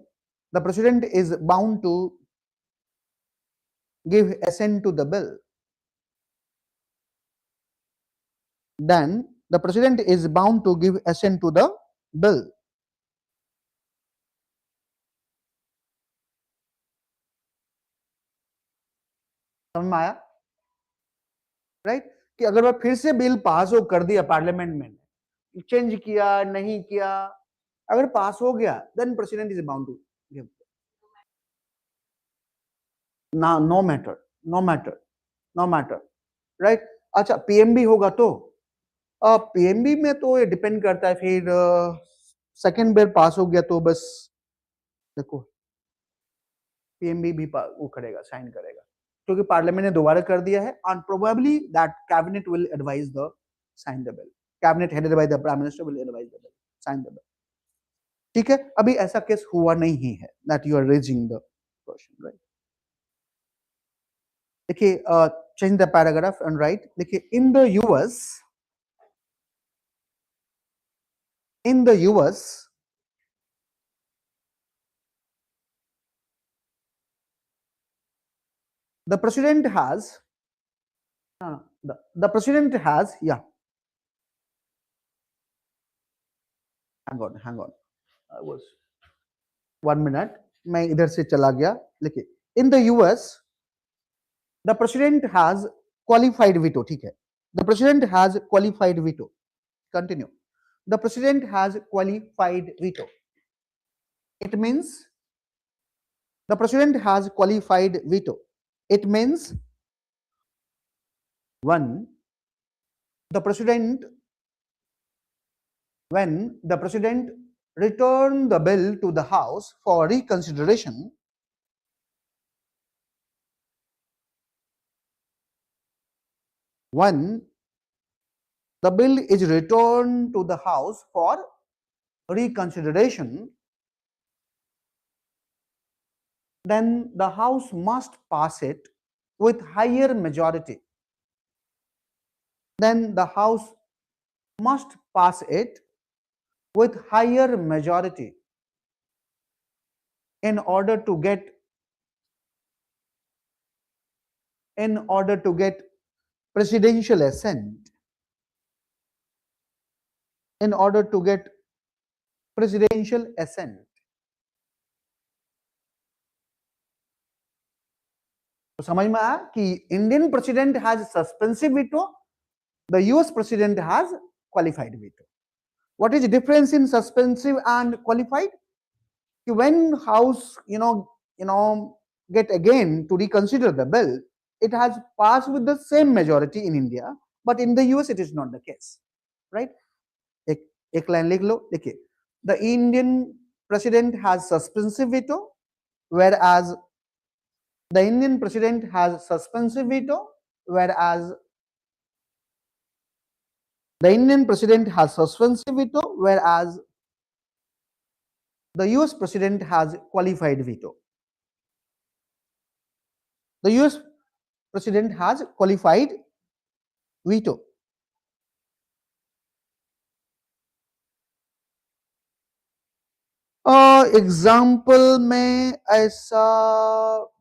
the president is bound to give assent to the bill. Then the president is bound to give assent to the bill. समझ में आया? Right, कि अगर वह फिर से bill pass हो कर दिया पार्लियामेंट में, चेंज किया नहीं किया, अगर पास हो गया, then president is bound to give. ना, no matter, no matter, no matter, right. अच्छा, पीएमबी होगा तो पीएमबी में तो ये डिपेंड करता है, फिर सेकंड बिल पास हो गया तो बस देखो पीएमबी भी वो करेगा, साइन करेगा, क्योंकि पार्लियामेंट ने दोबारा कर दिया है. And probably that cabinet will advise the sign the bill. Cabinet headed by the prime minister will advise the bill, sign the bill. ठीक है, अभी ऐसा केस हुआ नहीं है that you are raising the question, right. देखिए, change the paragraph and right. देखिए, in the US the president has the president has, yeah, hang on, I was 1 minute, मैं इधर से चला गया. देखिए, in the US the president has qualified veto. ठीक है, the president has qualified veto. Continue. The president has qualified veto. It means the president has qualified veto. It means one, the president, when the president return the bill to the house for reconsideration, when the bill is returned to the house for reconsideration, then the house must pass it with higher majority. Then the house must pass it with higher majority in order to get presidential assent. In order to get presidential assent. तो समझ में आया कि Indian president has suspensive veto, the US president has qualified veto. What is the difference in suspensive and qualified? When House, get again to reconsider the bill, it has passed with the same majority in India, but in the US it is not the case, right? एक line लिख लो. देखिए, the Indian president has suspensive veto, whereas the Indian president has suspensive veto, whereas the Indian president has suspensive veto, whereas the US president has qualified veto. The US president has qualified veto. Example में ऐसा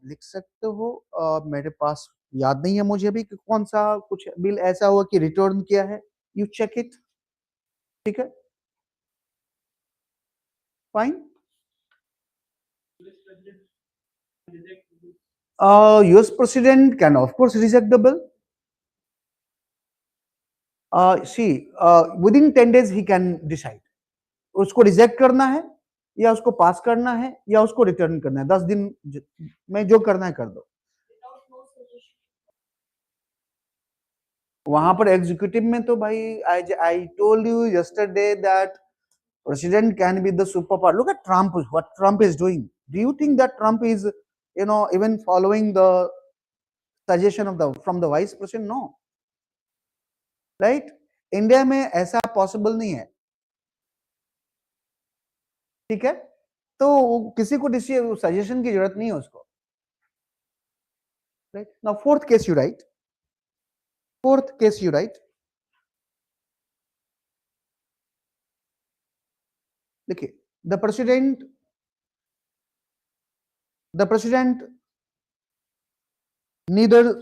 लिख सकते हो, मेरे पास याद नहीं है मुझे अभी कि कौन सा कुछ बिल ऐसा हुआ कि रिटर्न किया है. You check it. ठीक है, fine. US president can of course reject the bill. See, within 10 days he can decide. उसको रिजेक्ट करना है या उसको पास करना है या उसको रिटर्न करना है. 10 दिन में जो करना है कर दो. वहां पर एग्जीक्यूटिव में तो भाई, I told you yesterday that president can be the superpower. Look at Trump, what Trump is doing. Do you think that Trump is, even following the suggestion of from the vice president? No, right? India में ऐसा possible नहीं है. ठीक है, तो किसी को suggestion की जरूरत नहीं है उसको. Right, now fourth case you right. Fourth case you write. देखिए, the president neither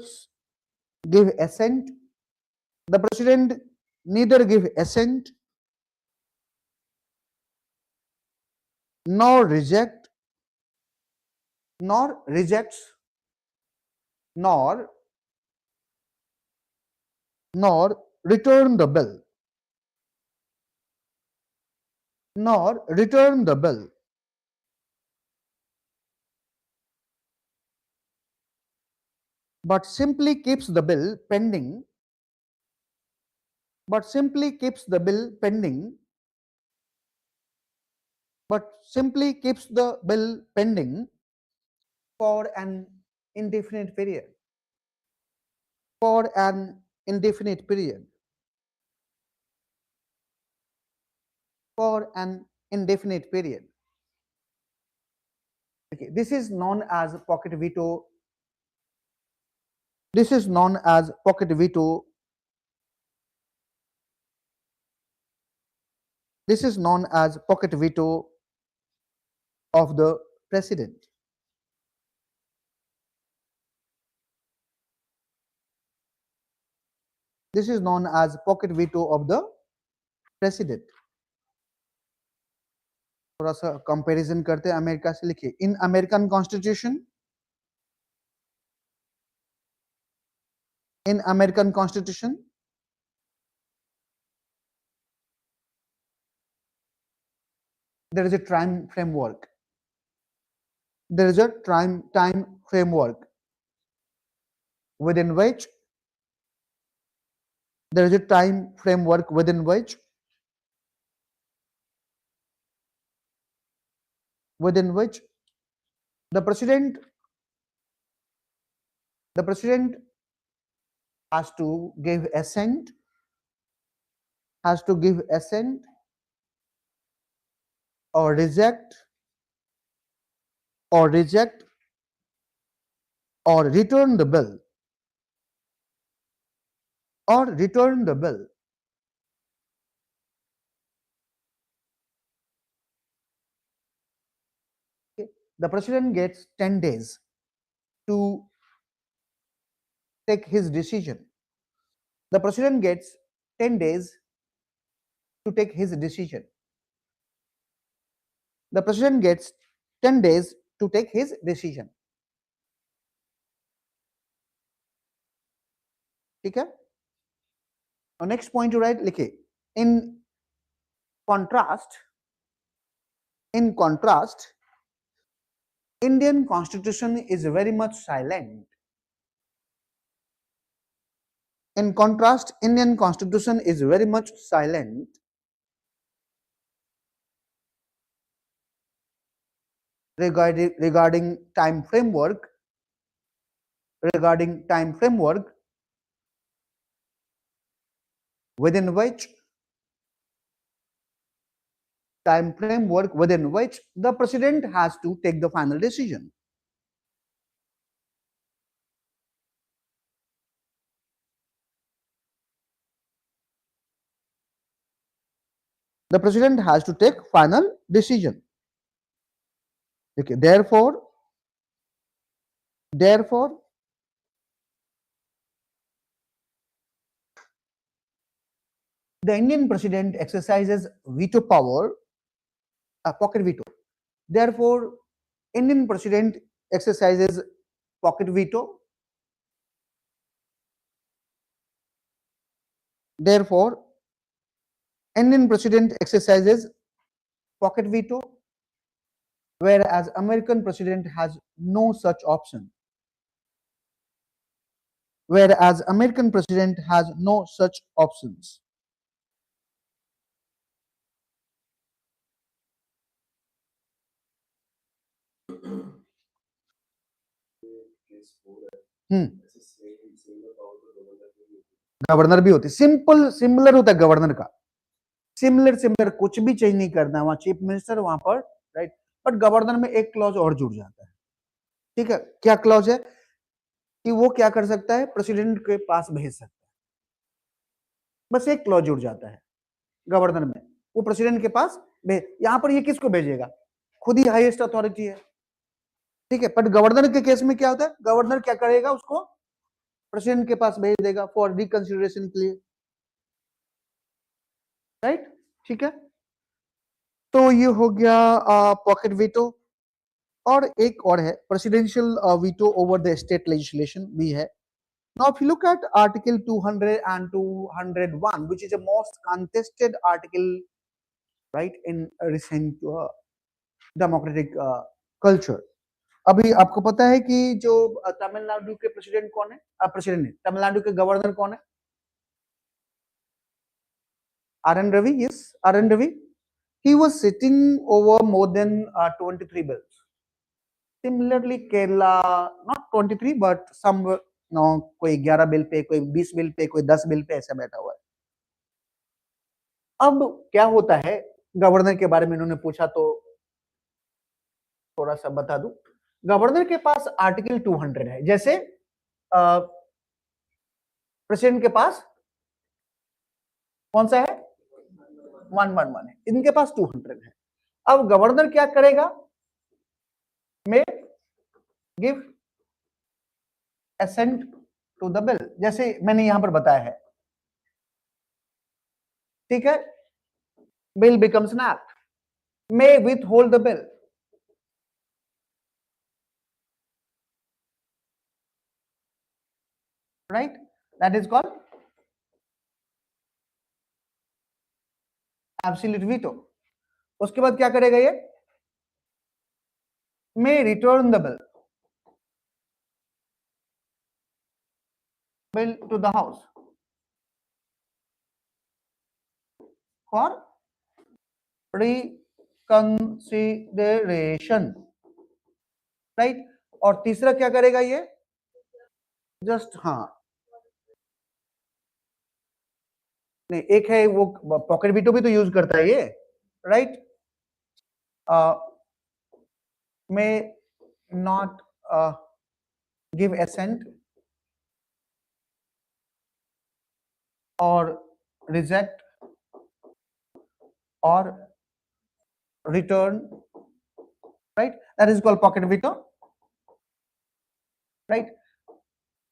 give assent, the president neither give assent nor reject, nor rejects, nor return the bill, nor return the bill, but simply keeps the bill pending, but simply keeps the bill pending, but simply keeps the bill pending for an indefinite period, for an indefinite period, for an indefinite period. Okay, this is known as pocket veto. This is known as pocket veto. This is known as pocket veto of the president. This is known as pocket veto of the president. थोड़ा सा comparison करते हैं America से. लिखिए, in American constitution, in American Constitution, there is a time framework. There is a time framework within which there is a time framework within which the president has to give assent, or reject, or return the bill, Okay. The president gets 10 days to take his decision. The president gets 10 days to take his decision. The president gets 10 days to take his decision. ठीक है? Now next point you write, लिखिए, in contrast, Indian Constitution is very much silent. In contrast, Indian Constitution is very much silent regarding time framework, within which the president has to take the final decision. The president has to take final decision. Okay. Therefore, the Indian president exercises veto power, pocket veto. Therefore, Indian president exercises pocket veto. Therefore, Indian president exercises pocket veto, whereas American president has no such option. Whereas American president has no such options. Governor भी होती, similar होता है governor का, similar कुछ भी change नहीं करना, वहां चीफ मिनिस्टर वहां पर, राइट. बट गवर्नर में एक क्लॉज और जुड़ जाता है. ठीक है, क्या क्लॉज है कि वो क्या कर सकता है, प्रेसिडेंट के पास भेज सकता है. बस एक क्लॉज जुड़ जाता है गवर्नर में, वो प्रेसिडेंट के पास यहां पर ये किसको भेजेगा, खुद ही हाईएस्ट अथॉरिटी है, ठीक है। बट गवर्नर के केस में क्या होता है, गवर्नर क्या करेगा, उसको प्रेसिडेंट के पास भेज देगा फॉर रिकंसिडरेशन के लिए, राइट, ठीक है। तो ये हो गया पॉकेट वीटो। और एक और है presidential veto over the state legislation भी है। Now, if you look at Article 200 and 201, which is the most contested article, right, in recent democratic culture. अभी आपको पता है कि जो तमिलनाडु के प्रेसिडेंट कौन है, प्रेसिडेंट नहीं, तमिलनाडु के गवर्नर कौन है, RN Ravi. Yes, RN Ravi. He was sitting over more than 23 bills. Similarly, Kerala, not 23, but some, no, कोई 11 बिल पे, कोई 20 बिल पे, कोई 10 बिल पे ऐसा बैठा हुआ है। अब क्या होता है, गवर्नर के बारे में इन्होंने पूछा तो थोड़ा सा बता दूं। गवर्नर के पास आर्टिकल 200 है, जैसे प्रेसिडेंट के पास कौन सा है, 111 है, इनके पास 200 है। अब गवर्नर क्या करेगा, may give assent to the bill, जैसे मैंने यहां पर बताया है, ठीक है। Bill becomes an act, may withhold the bill, right, that is called absolute veto. उसके बाद क्या करेगा ये, may return the bill to the house for reconsideration, right. और तीसरा क्या करेगा ये, जस्ट, हाँ, नहीं, एक है वो पॉकेट वीटो भी तो यूज करता है ये, right, may not give assent और रिजेक्ट और return, right, that is called pocket veto, right.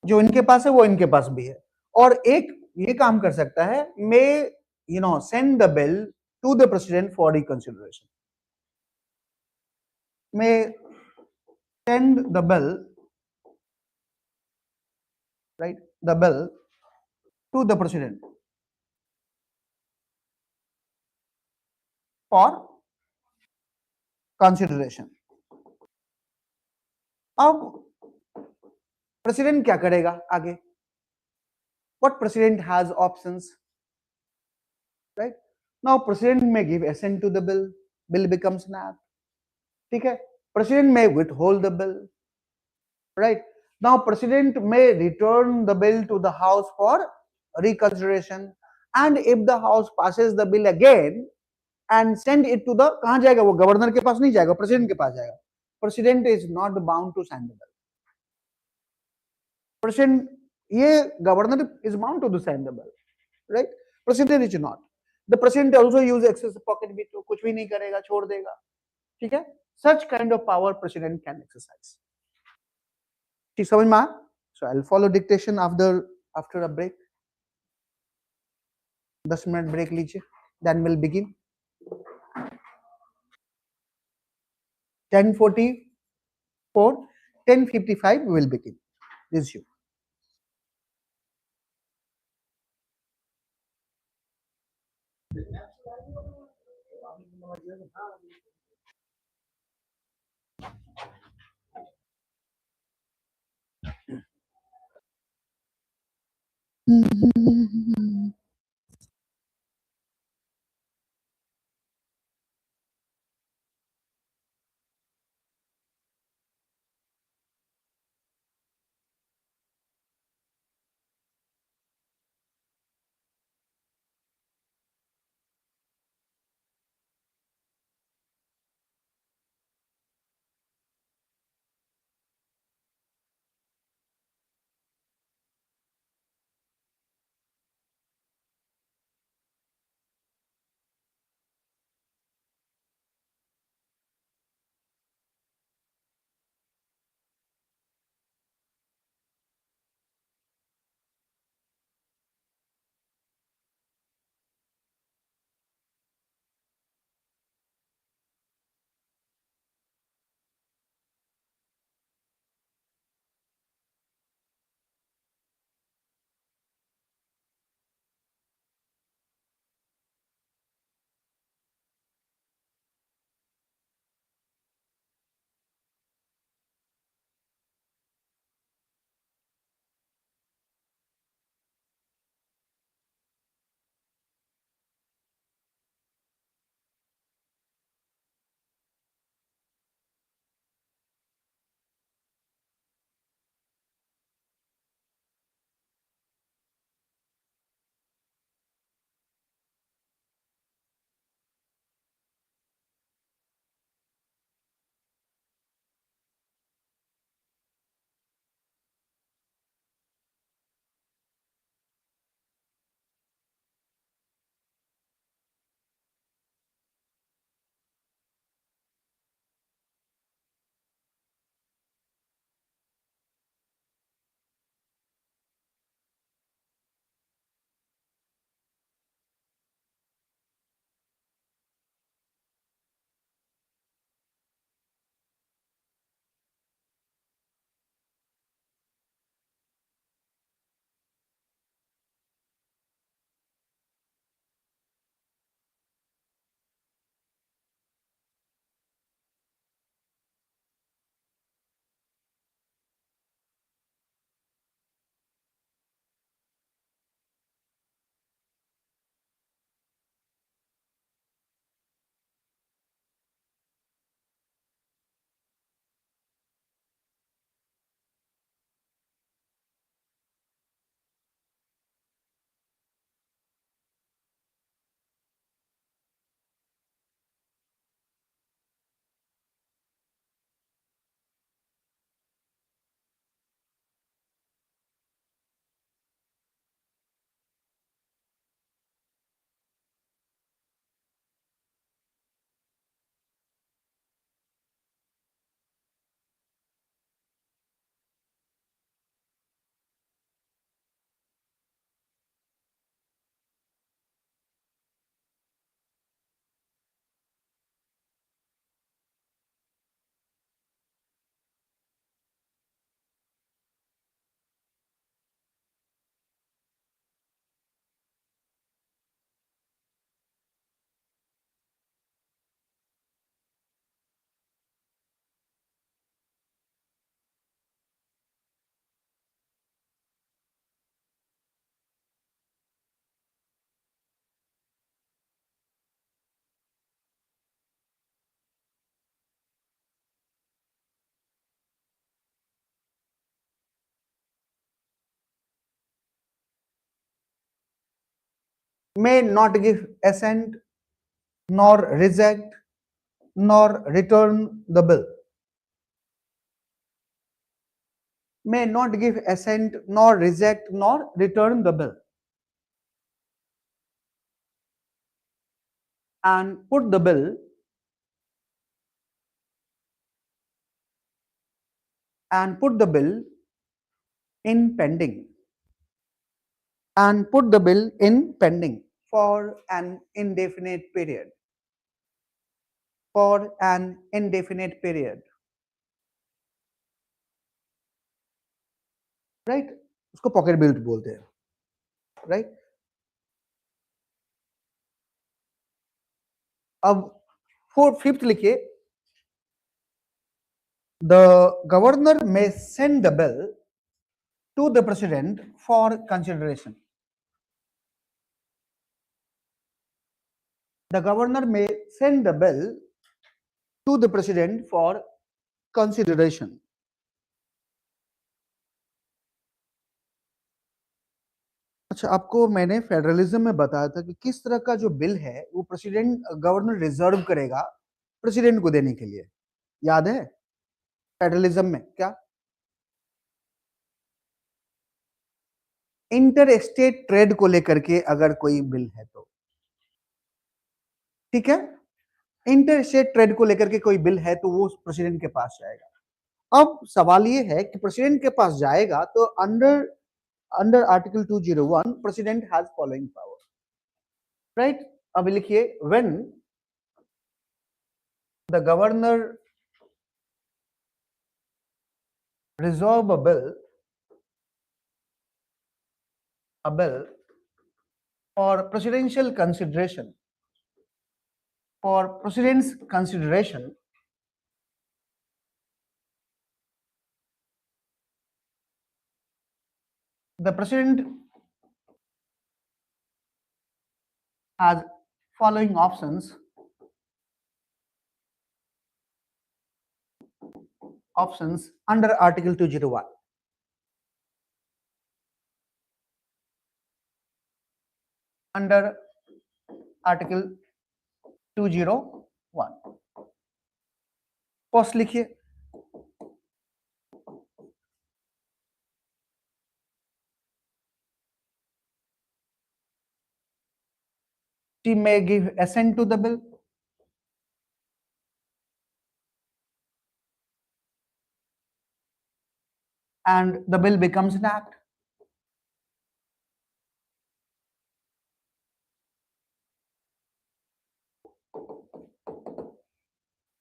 जो इनके पास है वो इनके पास भी है। और एक ये काम कर सकता है, may send the bill to the president for reconsideration, may send the bill, right, the bill to the president for consideration. अब प्रेसिडेंट क्या करेगा आगे, what president has options, right? Now president may give assent to the bill, bill becomes an act, ठीक है। president may withhold the bill, right? Now president may return the bill to the house for reconsideration, and if the house passes the bill again and send it to the, कहां जाएगा वो, governor के पास नहीं जाएगा, president के पास जाएगा। President is not bound to sign the bill, president, ये governor is bound to sign the bill, right, president is not. The president also use access pocket veto, कुछ भी नहीं करेगा, छोड़ देगा, ठीक है। Such kind of power president can exercise, ठीक, समझ में आया। So I will follow dictation after a break, 10 minute break लीजिए, then will begin. 10:44, 10:55 we will begin. Resume. may not give assent nor reject nor return the bill. May not give assent nor reject nor return the bill. And put the bill in pending. And put the bill in pending for an indefinite period. For an indefinite period. Right? उसको pocket bill बोलते हैं. Right? अब fifth लिखिए. The governor may send the bill to the president for consideration. The governor may send the bill to the president for consideration. अच्छा, आपको मैंने federalism में बताया था कि किस तरह का जो बिल है वो प्रेसिडेंट गवर्नर रिजर्व करेगा प्रेसिडेंट को देने के लिए. याद है फेडरलिज्म में क्या? इंटर स्टेट ट्रेड को लेकर के अगर कोई बिल है तो ठीक है, इंटर स्टेट ट्रेड को लेकर के कोई बिल है तो वो प्रेसिडेंट के पास जाएगा. अब सवाल ये है कि प्रेसिडेंट के पास जाएगा तो under article 201 president has following power. Right? अब लिखिए when the governor resolve a bill for presidential consideration, for president's consideration, the president has following options under article 201. Under article 201. First लिखिए. She may give assent to the bill. And the bill becomes an act.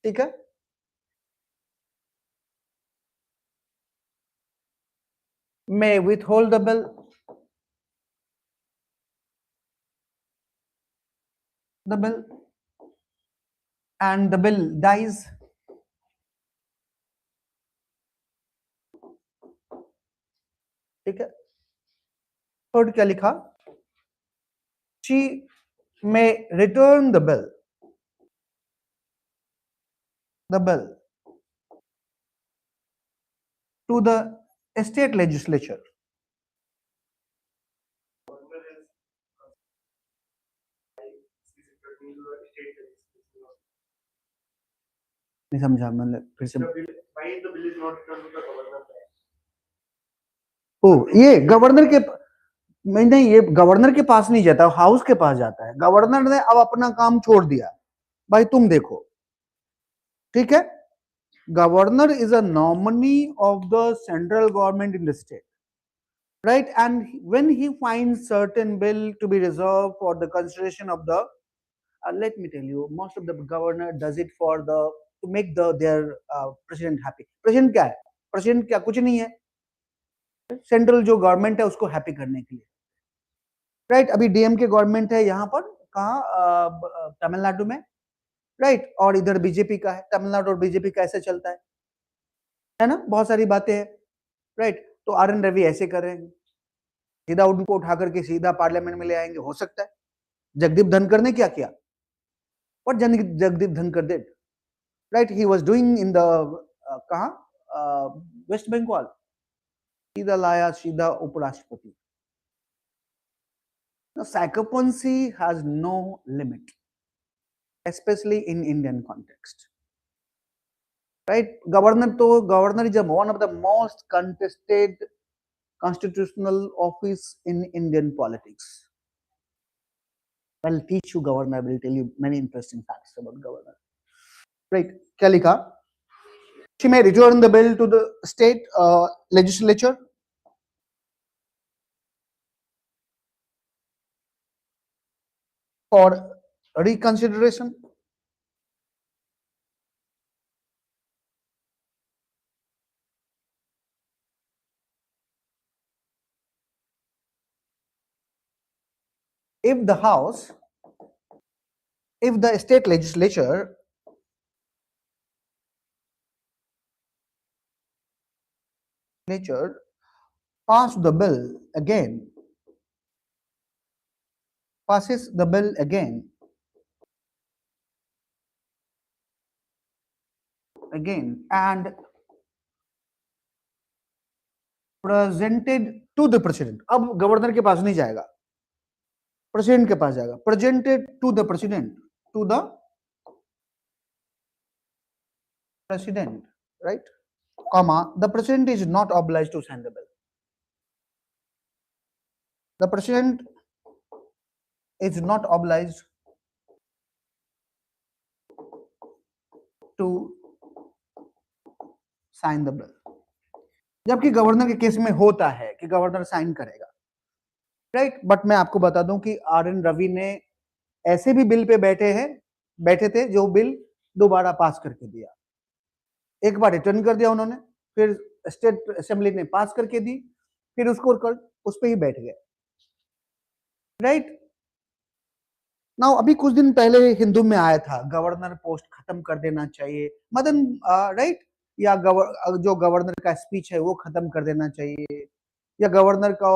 ठीक है? May withhold the bill. And the bill dies. ठीक है? Third क्या लिखा? She may return the bill to the state legislature. नहीं समझा मैंने फिर से. ओ ये गवर्नर के नहीं, ये गवर्नर के पास नहीं जाता, हाउस के पास जाता है. गवर्नर ने अब अपना काम छोड़ दिया, भाई तुम देखो. ठीक है? Governor is a nominee of the central government in the state. Right? And when he finds certain bill to be reserved for the consideration of the let me tell you, most of the governor does it for to make their president happy. President क्या है? President क्या कुछ नहीं है. Central जो government है उसको happy करने के लिए. राइट? अभी डीएम के गवर्नमेंट है यहाँ पर, कहाँ? तमिलनाडु में. राइट? और इधर बीजेपी का है. तमिलनाडु और बीजेपी का ऐसे चलता है ना? बहुत सारी बातें हैं. राइट? तो आर.एन. रवि ऐसे कर रहे हैं, सीधा उनको उठा करके सीधा पार्लियामेंट में ले आएंगे. हो सकता है. जगदीप धनखड़ ने क्या किया? What Jagdeep Dhankar did? Right? He was doing in the कहाँ? West Bengal. सीधा लाया, सीधा उपराष्ट्रपति. Now, sycophancy has no limit, especially in Indian context. Right? Governor is one of the most contested constitutional office in Indian politics. I'll teach you governor. I will tell you many interesting facts about governor. Right? क्या लिखा? She may return the bill to the state legislature for reconsideration. If the house, if the state legislature pass the bill again, passes the bill again, and presented to the president. अब governor के पास नहीं जाएगा, president के पास जाएगा. Presented to the president, right? Comma, the president is not obliged to sign the bill. The president is not obliged to sign the bill. जबकि governor के case में होता है कि गवर्नर साइन करेगा, राइट? बट मैं आपको बता दूं कि आर.एन. रवि ने ऐसे भी बिल पे बैठे थे जो बिल दोबारा पास करके दिया. एक बार रिटर्न कर दिया उन्होंने, फिर स्टेट असेंबली ने पास करके दी, फिर उसको उस पे ही बैठ गए, राइट? नाउ अभी कुछ दिन पहले हिंदू में आया था गवर्नर पोस्ट खत्म कर देना चाहिए, मदन, राइट? या जो गवर्नर का स्पीच है वो खत्म कर देना चाहिए, या गवर्नर का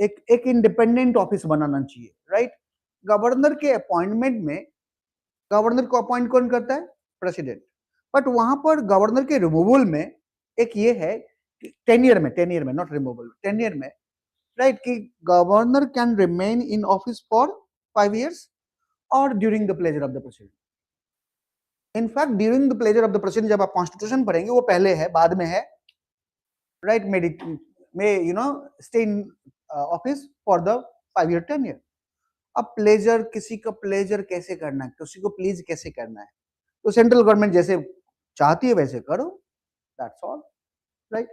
एक इंडिपेंडेंट ऑफिस बनाना चाहिए, राइट? गवर्नर के अपॉइंटमेंट में गवर्नर को अपॉइंट कौन करता है? प्रेसिडेंट. बट वहां पर गवर्नर के रिमूवल में एक ये है, टेनियर में नॉट रिमूवल, टेनियर में, राइट? कि governor can remain in office for 5 years और during the pleasure of the president. In fact during the pleasure of the president जब आप कॉन्स्टिट्यूशन पढ़ेंगे वो पहले है, बाद में है, राइट? में stay in office for the 5 year tenure. अब प्लेजर, किसी का प्लेजर कैसे करना है, किसी को प्लीज कैसे करना है, तो सेंट्रल गवर्नमेंट जैसे चाहती है वैसे करो, that's all, right?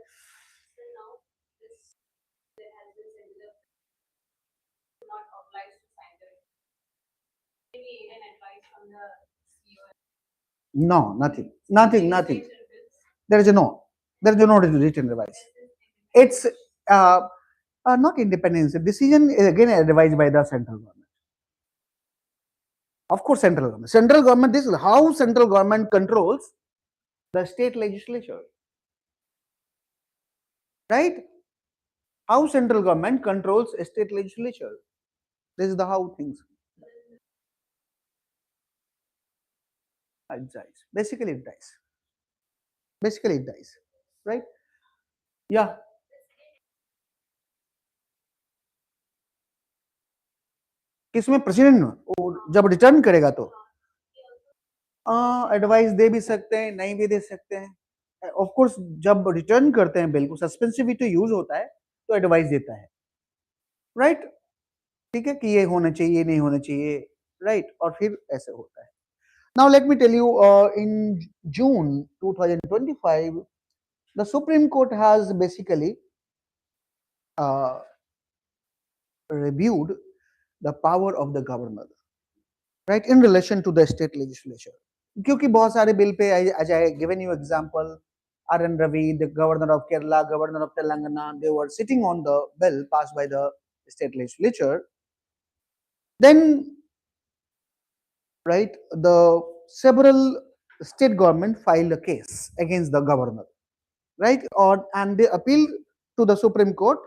No, nothing. There is no written advice. It's not independence. The decision is again advised by the central government. Of course, central government. This is how central government controls the state legislature, right? How central government controls a state legislature. This is the how things. It dies. Basically, it dies. Right? Yeah. किसमें? President जब return करेगा तो advice दे भी सकते हैं, नहीं भी दे सकते हैं. ऑफ कोर्स जब रिटर्न करते हैं बिल को, सस्पेंसिविटी यूज होता है तो एडवाइस देता है, राइट? ठीक है कि ये होना चाहिए, नहीं होना चाहिए, राइट? और फिर ऐसे होता है. Now let me tell you, in June 2025, the Supreme Court has basically reviewed the power of the governor, right, in relation to the state legislature. क्योंकि बहुत सारे bill pay, as I given you example, R.N. Ravi, the governor of Kerala, governor of Telangana, they were sitting on the bill passed by the state legislature. Then, right, the several state government filed a case against the governor, right? And they appealed to the Supreme Court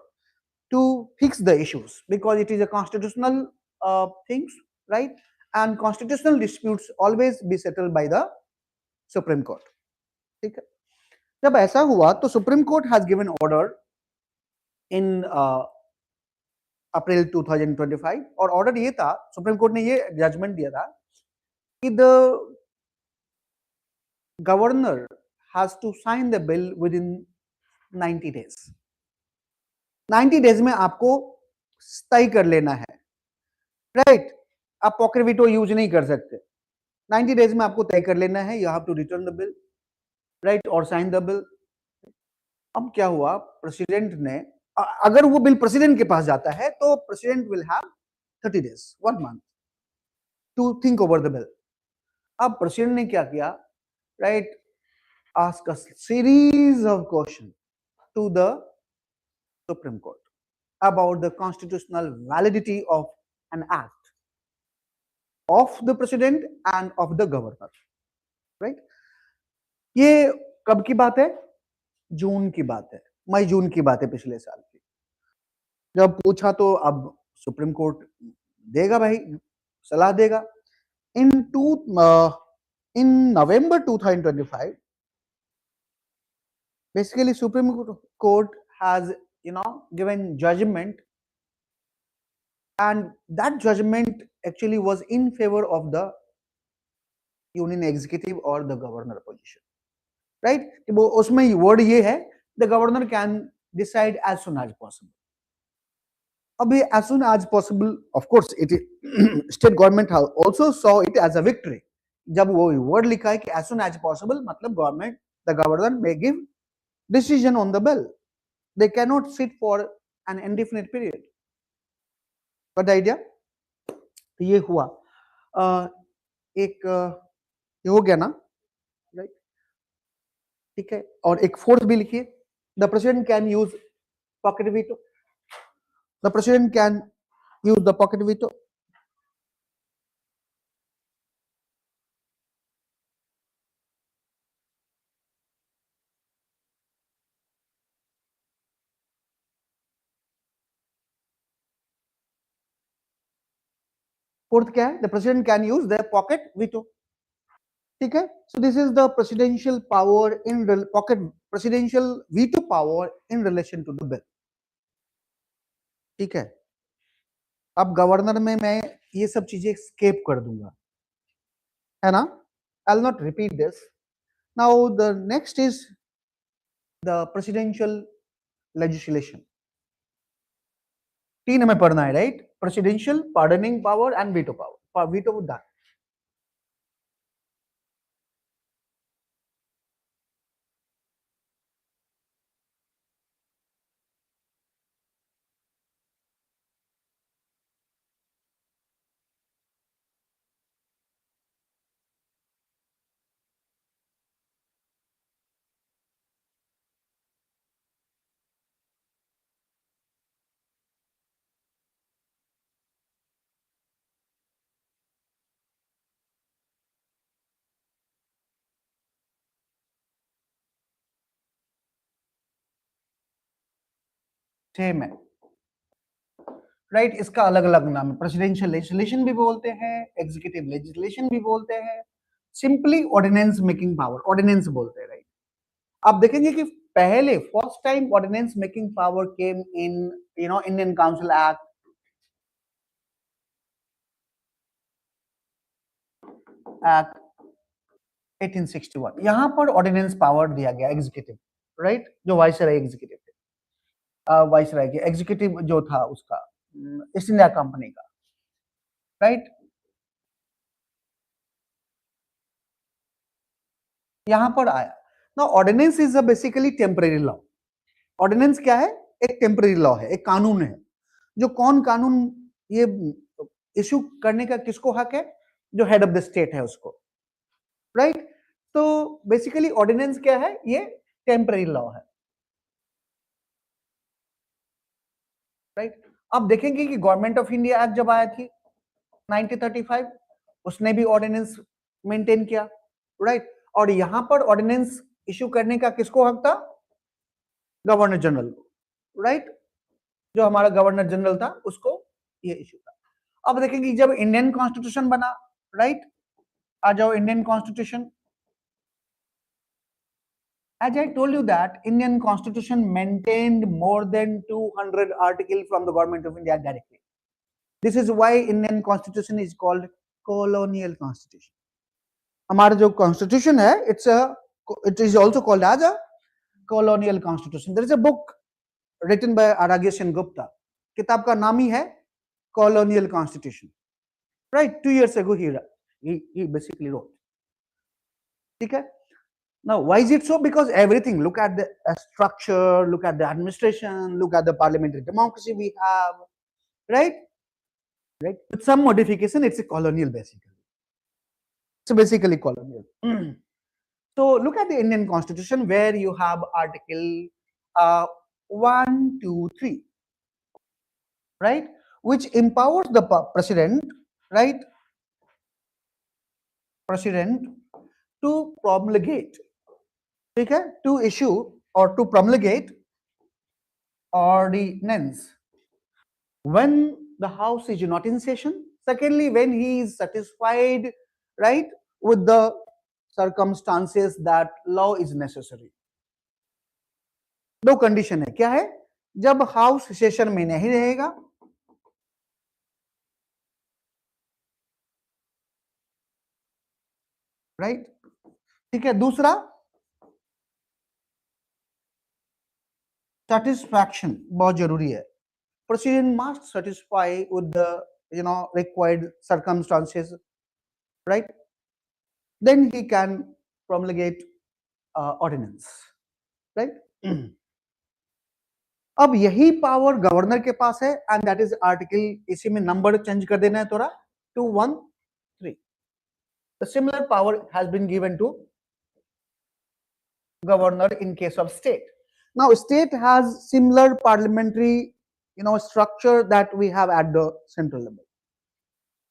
to fix the issues because it is a constitutional things, right? And constitutional disputes always be settled by the Supreme Court. ठीक है? जब ऐसा हुआ तो Supreme Court has given order in अप्रैल 2025 और order ये था, supreme court ने ये जजमेंट दिया था कि the governor has to sign the bill within 90 days. 90 days में आपको तय कर लेना है, राइट? आप पॉकेट वीटो यूज नहीं कर सकते। 90 डेज में आपको तय कर लेना है, you have to return the bill, right, और साइन द बिल। अब क्या हुआ, प्रेसिडेंट ने, अगर वो बिल प्रेसिडेंट के पास जाता है तो president will have 30 days, 1 month to think over the bill. अब प्रेसिडेंट ने क्या किया, right, ask a series of question to the supreme court about the constitutional validity of an act of the president and of the governor, right? ये कब की बात है? जून की बात है, मई जून की बात है, पिछले साल की। जब पूछा तो अब सुप्रीम कोर्ट देगा भाई, सलाह देगा। इन नवंबर 2025 basically Supreme Court has given judgment, and that judgment actually was in favor of the union executive or the governor position, right? वो उसमें word ये है, the governor can decide as soon as possible। अभी as soon as possible, of course it state government also saw it as a victory। जब वो word लिखा है कि as soon as possible, मतलब government, the governor may give decision on the bill, they cannot sit for an indefinite period। Got the idea? तो ये हुआ, एक ये हो गया ना, राइट? ठीक है, और एक फोर्थ भी लिखिए, the president can use pocket veto. The president can use the pocket veto. Fourth क्या है? The president can use the pocket veto. ठीक है, so this is the presidential power in pocket, presidential veto power in relation to the bill. ठीक है, अब governor में मैं ये सब चीजें स्केप कर दूंगा, है ना? I will not repeat this. Now the next is the presidential legislation. 3 हमें पढ़ना है, right? Presidential, pardoning power and veto power. Veto that, same है, राइट? इसका अलग अलग नाम है, प्रेसिडेंशियल लेजिस्लेशन भी बोलते हैं, एग्जीक्यूटिव लेजिस्लेशन भी बोलते हैं, simply ordinance making power, ordinance बोलते हैं, राइट? आप देखेंगे कि पहले first time ordinance making power came in Indian council act 1861। यहां पर ऑर्डिनेंस पावर दिया गया एग्जीक्यूटिव, राइट? जो वाइसराय एग्जीक्यूटिव थे, वाइसराय के एग्जीक्यूटिव जो था उसका, ईस्ट इंडिया कंपनी का, राइट? यहां पर आया ना। Ordinance is a basically temporary law. Ordinance क्या है? एक टेम्परेरी लॉ है, एक कानून है। जो कौन कानून ये इशू करने का किसको हक है? जो हेड ऑफ द स्टेट है उसको, राइट? तो बेसिकली ऑर्डिनेंस क्या है? ये टेम्परेरी लॉ है, राइट? आप देखेंगे कि गवर्नमेंट ऑफ इंडिया एक्ट जब आया थी 1935, उसने भी ऑर्डिनेंस मेंटेन किया, राइट? और यहां पर ऑर्डिनेंस इशू करने का किसको हक था? गवर्नर जनरल को, राइट? जो हमारा गवर्नर जनरल था उसको ये इशू था। अब देखेंगे जब इंडियन कॉन्स्टिट्यूशन बना, राइट? आ जाओ Indian constitution. As I told you that Indian Constitution maintained more than 200 articles from the government of India directly. This is why Indian Constitution is called colonial constitution. हमारा जो constitution है, it is also called as a colonial constitution. There is a book written by Aragyashan Gupta. किताब का नाम ही है colonial constitution. Right, 2 years ago he basically wrote. ठीक है? Now, why is it so? Because everything, look at the structure, look at the administration, look at the parliamentary democracy we have, right? Right. With some modification, it's a colonial basically. So basically colonial. So look at the Indian Constitution where you have Article 1, 2, 3, right? Which empowers the president, right? President to promulgate, okay, to issue or to promulgate ordinance when the house is not in session. Secondly, when he is satisfied, right, with the circumstances that law is necessary. दो condition है, क्या है? जब house session में नहीं रहेगा, right, ठीक है. दूसरा, satisfaction बहुत जरूरी है. President must satisfy with the required circumstances, right? Then he can promulgate ordinance, right? अब यही पावर गवर्नर के पास है एंड दैट इज आर्टिकल, इसी में नंबर चेंज कर देना है थोड़ा, 213. The similar power has been given to governor in case of state. Now state has similar parliamentary structure that we have at the central level.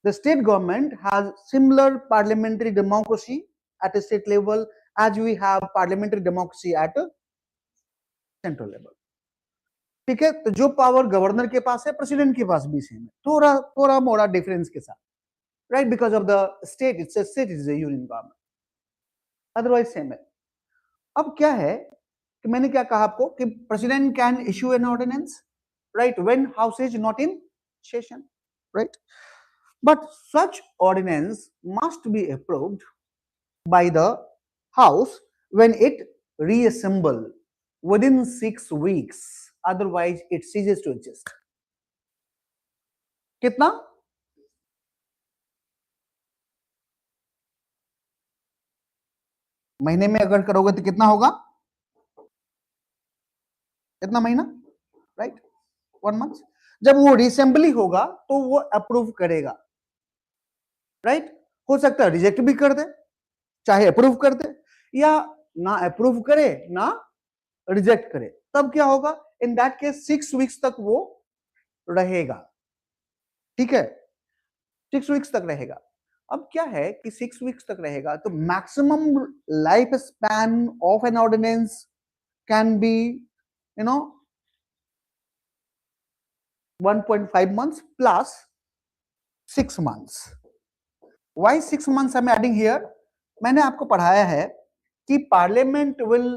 The state government has similar parliamentary democracy at a state level as we have parliamentary democracy at a central level. ठीक है, तो जो power governor के पास है president के पास भी same है, थोड़ा मोड़ा डिफरेंस के साथ, right? Because of the state, it's a union government, otherwise same है. अब क्या है कि मैंने क्या कहा आपको कि president can issue an ordinance, right, when house is not in session, right? But such ordinance must be approved by the house when it reassemble within 6 weeks, otherwise it ceases to exist. कितना? महीने में अगर करोगे तो कितना होगा? कितना महीना, राइट? 1 month. जब वो रीअसेंबली होगा तो वो अप्रूव करेगा, राइट? हो सकता है रिजेक्ट भी कर दे, चाहे अप्रूव कर दे, या ना अप्रूव करे ना रिजेक्ट करे. तब क्या होगा? इन दैट केस 6 weeks तक वो रहेगा, ठीक है? 6 weeks तक रहेगा. अब क्या है कि 6 weeks तक रहेगा तो maximum life span of an ordinance can be 1.5 months plus 6 months. Why 6 months I'm adding here? मैंने आपको पढ़ाया है कि parliament will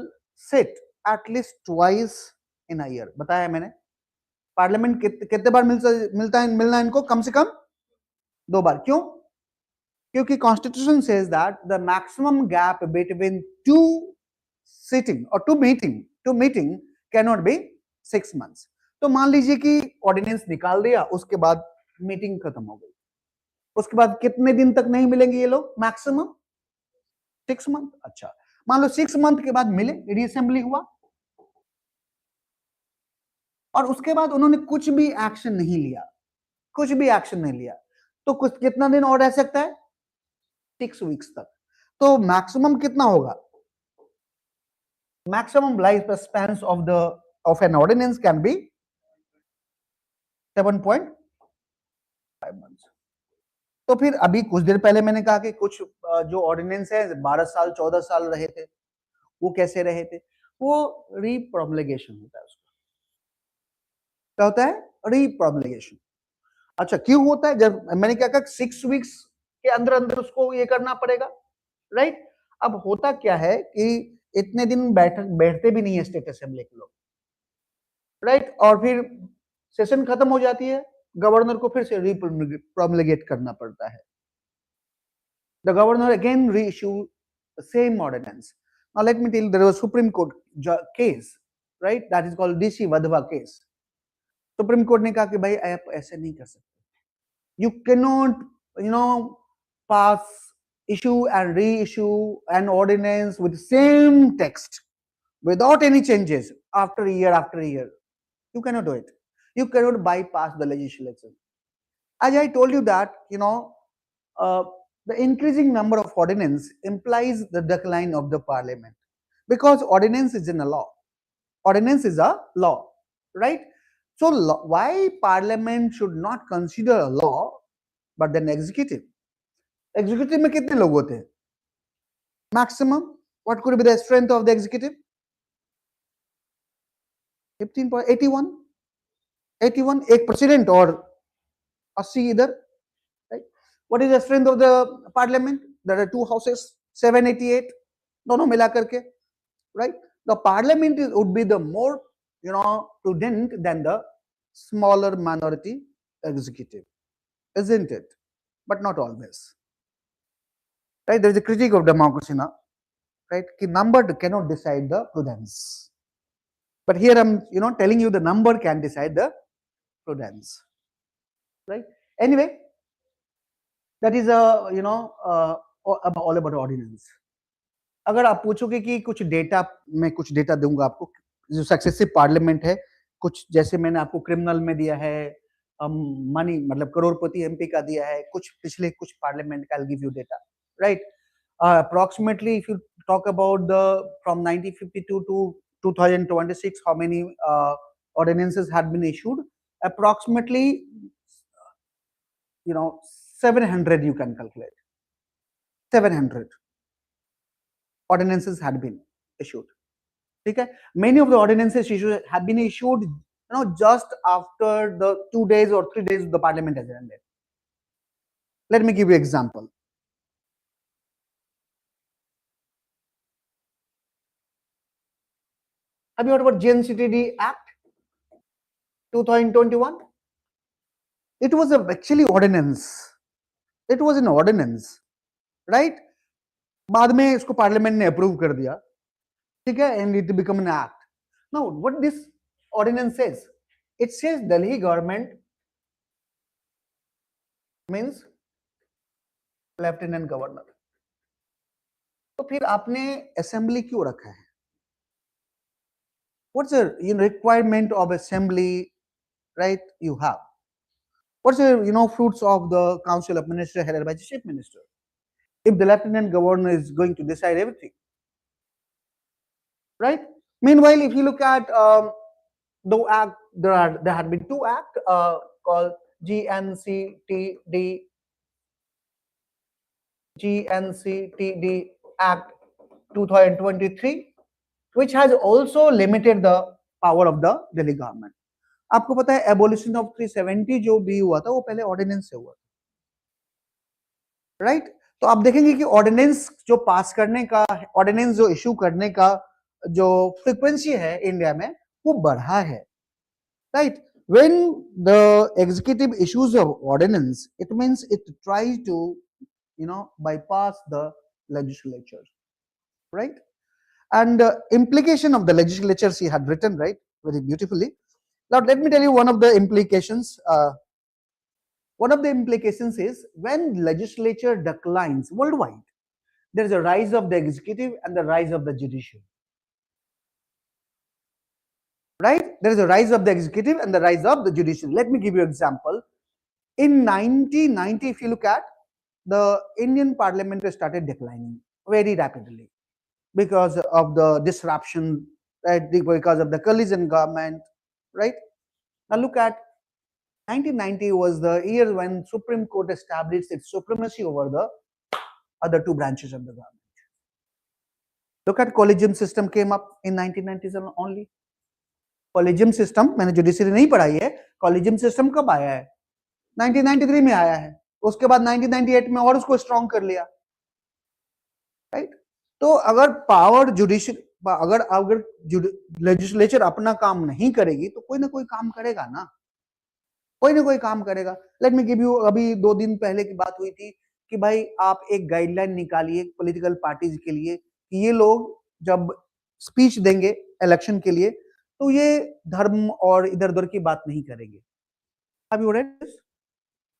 sit at least twice in a year. बताया मैंने. पार्लियामेंट कितने बार मिलना है इनको? कम से कम 2 बार. क्यों? क्योंकि constitution says that the maximum gap between two sitting और two meeting can not be 6 months. तो मान लीजिए कि ऑर्डिनेंस निकाल दिया, उसके बाद मीटिंग खत्म हो गई, उसके बाद कितने दिन तक नहीं मिलेंगे ये लोग? Maximum 6 month. अच्छा, मान लो 6 month के बाद मिले, रीअसेंबली हुआ और उसके बाद उन्होंने कुछ भी एक्शन नहीं लिया, तो कुछ कितना दिन और रह सकता है? 6 weeks तक. तो मैक्सिमम कितना होगा? Maximum life span of an ordinance can be 7.5 months. तो फिर अभी कुछ देर पहले मैंने कहा कि कुछ जो ऑर्डिनेंस है 12 साल 14 साल रहे थे, वो कैसे रहे थे? वो रीप्रोमलगेशन होता है. उसका क्या होता है? रीप्रोमलगेशन. अच्छा, क्यों होता है? जब मैंने क्या कहा 6 weeks के अंदर उसको ये करना पड़ेगा, राइट? अब होता क्या है कि इतने दिन बैठते भी नहीं है स्टेट असेंबली के लोग, राइट। और फिर सेशन खत्म हो जाती है, गवर्नर को फिर से रिप्रोमलगेट करना पड़ता है। The governor again reissue the same ordinance. Now let me tell you, there was a Supreme Court case, right? That is called DC Vadhva case. Supreme Court ने कहा कि भाई आप ऐसे नहीं कर सकते. You cannot, pass, issue and reissue an ordinance with the same text without any changes after a year after a year. You cannot do it. You cannot bypass the legislature. As I told you that, the increasing number of ordinance implies the decline of the parliament, because ordinance is in a law. Ordinance is a law, right? So why parliament should not consider a law, but then executive? Executive में कितने लोग होते हैं? Maximum. What could be the strength of the executive? 15.81. 81. एक president और 80 इधर. Right? What is the strength of the parliament? There are two houses, 788, दोनों मिला करके, right? The parliament would be the more, prudent than the smaller minority executive, isn't it? But not always, right? There is a critique of democracy now, right? Ki number cannot decide the prudence, but here I'm, telling you the number can decide the prudence, right? Anyway, that is all about ordinance. अगर आप पूछोगे कि कुछ data, मैं कुछ data दूंगा आपको, जो सक्सेसिव पार्लियामेंट है, कुछ जैसे मैंने आपको क्रिमिनल में दिया है, मनी मतलब करोड़पति एमपी का दिया है, कुछ पिछले कुछ पार्लियामेंट का, I'll give you data, right? Approximately if you talk about the from 1952 to 2026, how many ordinances had been issued? Approximately 700 you can calculate. 700 ordinances had been issued. Okay? Many of the ordinances issued have been issued, just after the 2 days or 3 days the parliament has ended. Let me give you an example. Have you heard about JNCTD Act 2021? It was actually ordinance. It was an ordinance, right? बाद में इसको parliament ने approve कर दिया, ठीक है, and it become an act. Now, what this ordinance says? It says Delhi government means lieutenant governor. तो फिर आपने असेंबली क्यों रखा है? What's the requirement of assembly, right? You have. What's the fruits of the council of ministers headed by the chief minister? If the lieutenant governor is going to decide everything, right? Meanwhile, if you look at the act, there had been two acts called GNCTD Act 2023, which has also limited the power of the Delhi government. आपको पता है abolition of 370 जो भी हुआ था वो पहले ordinance से हुआ, राइट? तो आप देखेंगे कि ऑर्डिनेंस जो पास करने का, ऑर्डिनेंस जो इशू करने का जो फ्रीक्वेंसी है इंडिया में वो बढ़ा है, right? When the executive issues of ordinance, it means it tries to bypass the legislature, right? And implication of the legislature she had written, right, very beautifully. Now let me tell you one of the implications. One of the implications is when legislature declines worldwide, there is a rise of the executive and the rise of the judiciary, right? There is a rise of the executive and the rise of the judiciary. Let me give you an example. In 1990, if you look at, the Indian parliament started declining very rapidly because of the disruption, right? Because of the coalition government, right? Now look at 1990 was the year when Supreme Court established its supremacy over the other two branches of the government. Look at collegium system came up in 1990s only. Collegium system, मैंने judiciary नहीं पढ़ाई है, collegium system कब आया है? 1993 में आया है, उसके बाद 1998 में और उसको स्ट्रॉन्ग कर लिया, राइट? तो अगर पावर जुडिशियल, अगर अगर लेजिस्लेचर अपना काम नहीं करेगी तो कोई ना कोई काम करेगा ना, कोई ना कोई काम करेगा। लेट मी गिव यू, अभी 2 दिन पहले की बात हुई थी कि भाई आप एक गाइडलाइन निकालिए पॉलिटिकल पार्टीज के लिए कि ये लोग जब स्पीच देंगे इलेक्शन के लिए तो ये धर्म और इधर उधर की बात नहीं करेंगे। अभी हो रहा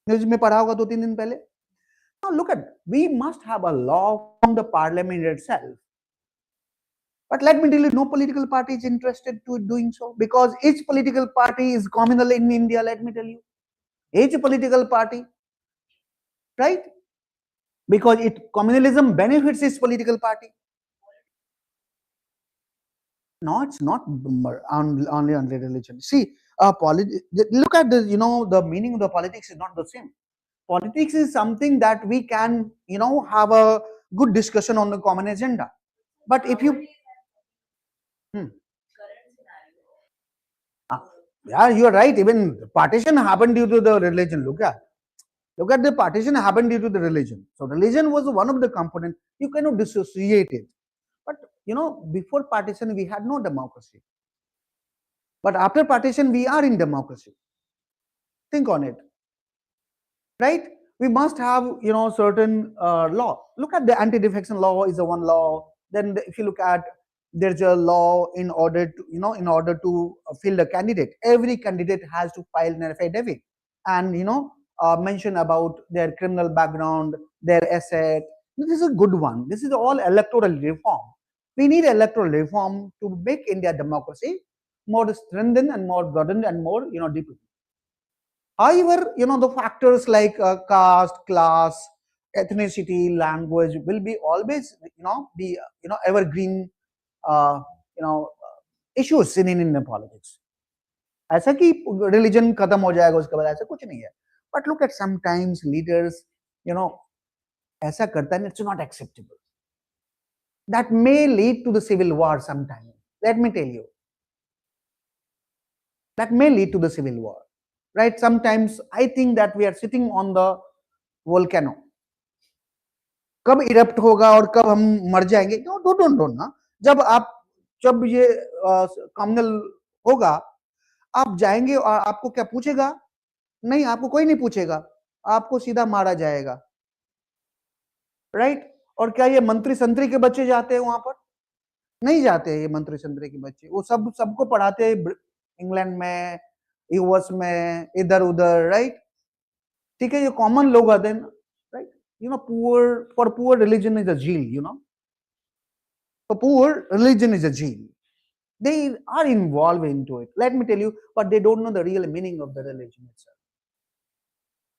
न्यूज में पढ़ा होगा 2-3 दिन पहले। Now look at, we must have a law from the parliament itself. But let me tell you, no political party is interested to doing so because each political party is communal in India. Let me tell you, each political party, right? Because communalism benefits its political party. No, it's not only on religion. See, look at the, the meaning of the politics is not the same. Politics is something that we can, have a good discussion on the common agenda. But if you, yeah, you're right. Even partition happened due to the religion. Look at the partition happened due to the religion. So religion was one of the components. You cannot dissociate it. But before partition we had no democracy. But after partition we are in democracy. Think on it, right? We must have certain law. Look at the anti-defection law is a one law. Then if you look at, there's a law in order to fill the candidate. Every candidate has to file an affidavit and mention about their criminal background, their asset. This is a good one. This is all electoral reform. We need electoral reform to make India democracy more strengthened and more broadened and more deeper. However, the factors like caste, class, ethnicity, language will be always the evergreen issues in Indian politics. ऐसा कि religion खत्म हो जाएगा उसके बाद, ऐसा कुछ नहीं है. But look at sometimes leaders, ऐसा करता है, it's not acceptable. That may lead to the civil war sometime. Let me tell you. That may lead to the civil war. Right? Sometimes I think that we are sitting on the volcano. कब erupt होगा और कब हम मर जाएंगे, don't ना. जब ये कम्युनल होगा, आप जाएंगे और आपको क्या पूछेगा? नहीं, आपको कोई नहीं पूछेगा, आपको सीधा मारा जाएगा, राइट? और क्या ये मंत्री संतरी के बच्चे जाते हैं वहां पर? नहीं जाते ये मंत्री संतरी के बच्चे. वो सबको पढ़ाते हैं इंग्लैंड में, यूएस में, इधर उधर, राइट? ठीक है, ये कॉमन लोग आते हैं, right? For poor religion is a jail, For poor religion is a jail. They are involved into it. Let me tell you, but they don't know the real meaning of the religion itself.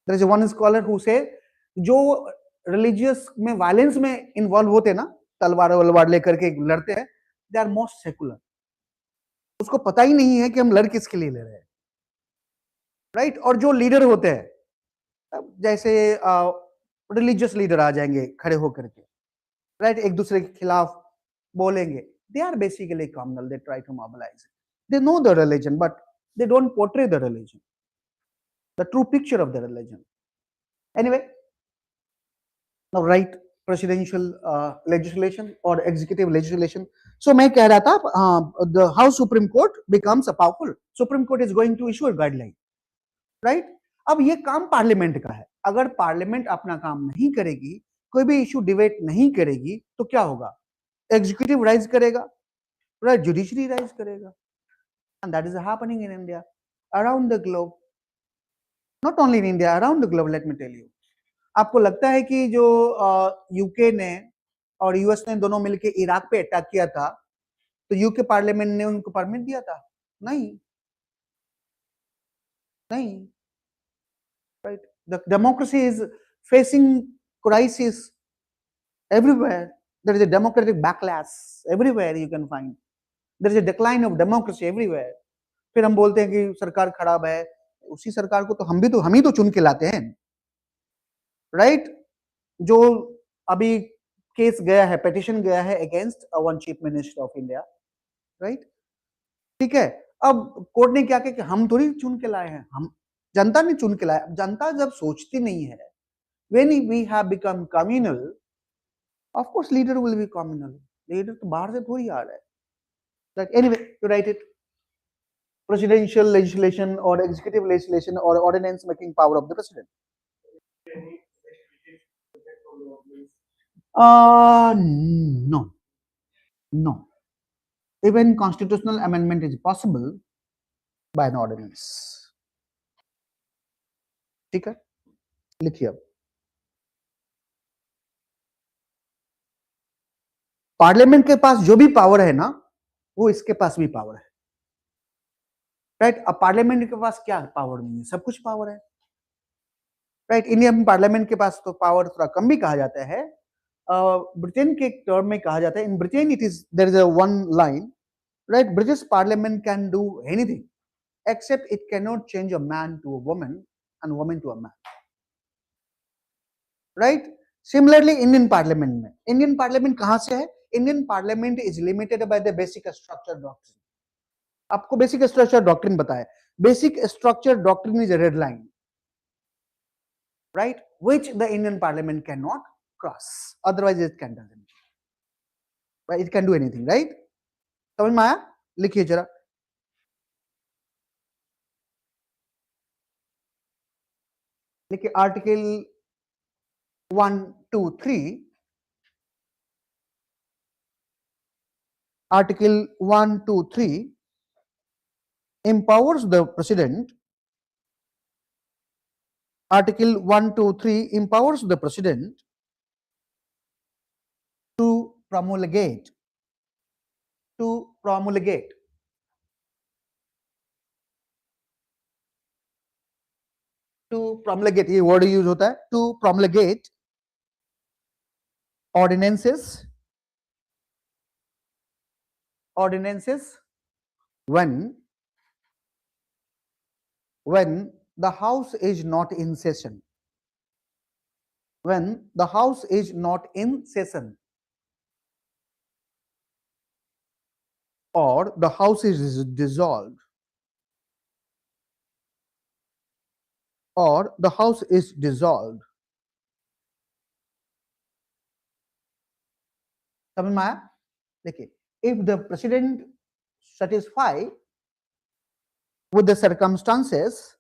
There is one scholar who say, जो religious में violence में involve होते हैं ना, तलवार वलवार लेकर के लड़ते हैं, they are most secular. उसको पता ही नहीं है कि हम लड़ किसके लिए ले रहे हैं, राइट? और जो लीडर होते हैं, जैसे रिलीजियस लीडर आ जाएंगे खड़े होकर के, राइट? एक दूसरे के खिलाफ बोलेंगे. They are basically communal. They try to mobilize it. They know the religion, but they don't portray the religion, the true picture of the religion. Anyway, now right, presidential legislation or executive legislation. So मैं कह रहा था, the House Supreme Court becomes a powerful. Supreme Court is going to issue a guideline, right? अब ये काम parliament का है. अगर पार्लियामेंट अपना काम नहीं करेगी, कोई भी इशू डिबेट नहीं करेगी, तो क्या होगा? एग्जीक्यूटिव राइज करेगा, राइट? जुडिशरी राइज करेगा. And that is happening in India, around the globe, not only in India, around the globe. Let me tell you, आपको लगता है कि जो यूके ने और यूएस ने दोनों मिलकर इराक पे अटैक किया था, तो यूके पार्लियामेंट ने उनको परमिट दिया था? नहीं. Right? The democracy is facing crisis everywhere. There is a democratic backlash everywhere you can find. There is a decline of democracy everywhere. फिर हम बोलते हैं कि सरकार खराब है. उसी सरकार को तो हम ही तो चुन के लाते हैं, राइट? जो अभी केस गया है, पेटिशन गया है against one chief minister of India, right? ठीक है, अब कोर्ट ने क्या कहा कि हम थोड़ी चुन के लाए हैं, हम जनता ने चुन के लाया. जनता जब सोचती नहीं है, when we have become communal, Of course leader will be communal. Leader तो बाहर से थोड़ी आ रहा है. Like anyway, you write it. Presidential legislation or executive legislation or ordinance making power of the president. No, no. Even constitutional amendment is possible by an ordinance. ठीक है, लिखिए अब. पार्लियामेंट के पास जो भी पावर है ना, वो इसके पास भी पावर है. राइट. अब पार्लियामेंट के पास क्या पावर नहीं है, सब कुछ पावर है. राइट. इंडियन पार्लियामेंट के पास तो पावर थोड़ा कम भी कहा जाता है. ब्रिटेन के टर्म में कहा जाता है, in Britain it is there is a one line, right. British parliament can do anything except it cannot change a man to a woman and woman to a man. Right. Similarly Indian parliament में, Indian parliament कहां से है? Indian parliament is limited by the basic structure doctrine. आपको basic structure doctrine बताया. Basic structure doctrine is a red line, right, which the Indian parliament cannot cross, otherwise it can do anything. Right? It can do anything, right? समझ में आया? लिखिए जरा. लिखिए article 1, 2, 3. Article 1, 2, 3 empowers the president. Article 1, 2, 3 empowers the president to promulgate. To promulgate. To promulgate, ये word use होता है. To promulgate ordinances. Ordinances when the house is not in session. When the house is not in session, or the house is dissolved, or the house is dissolved. समझ में आया? देखिए, if the president satisfy with the circumstances,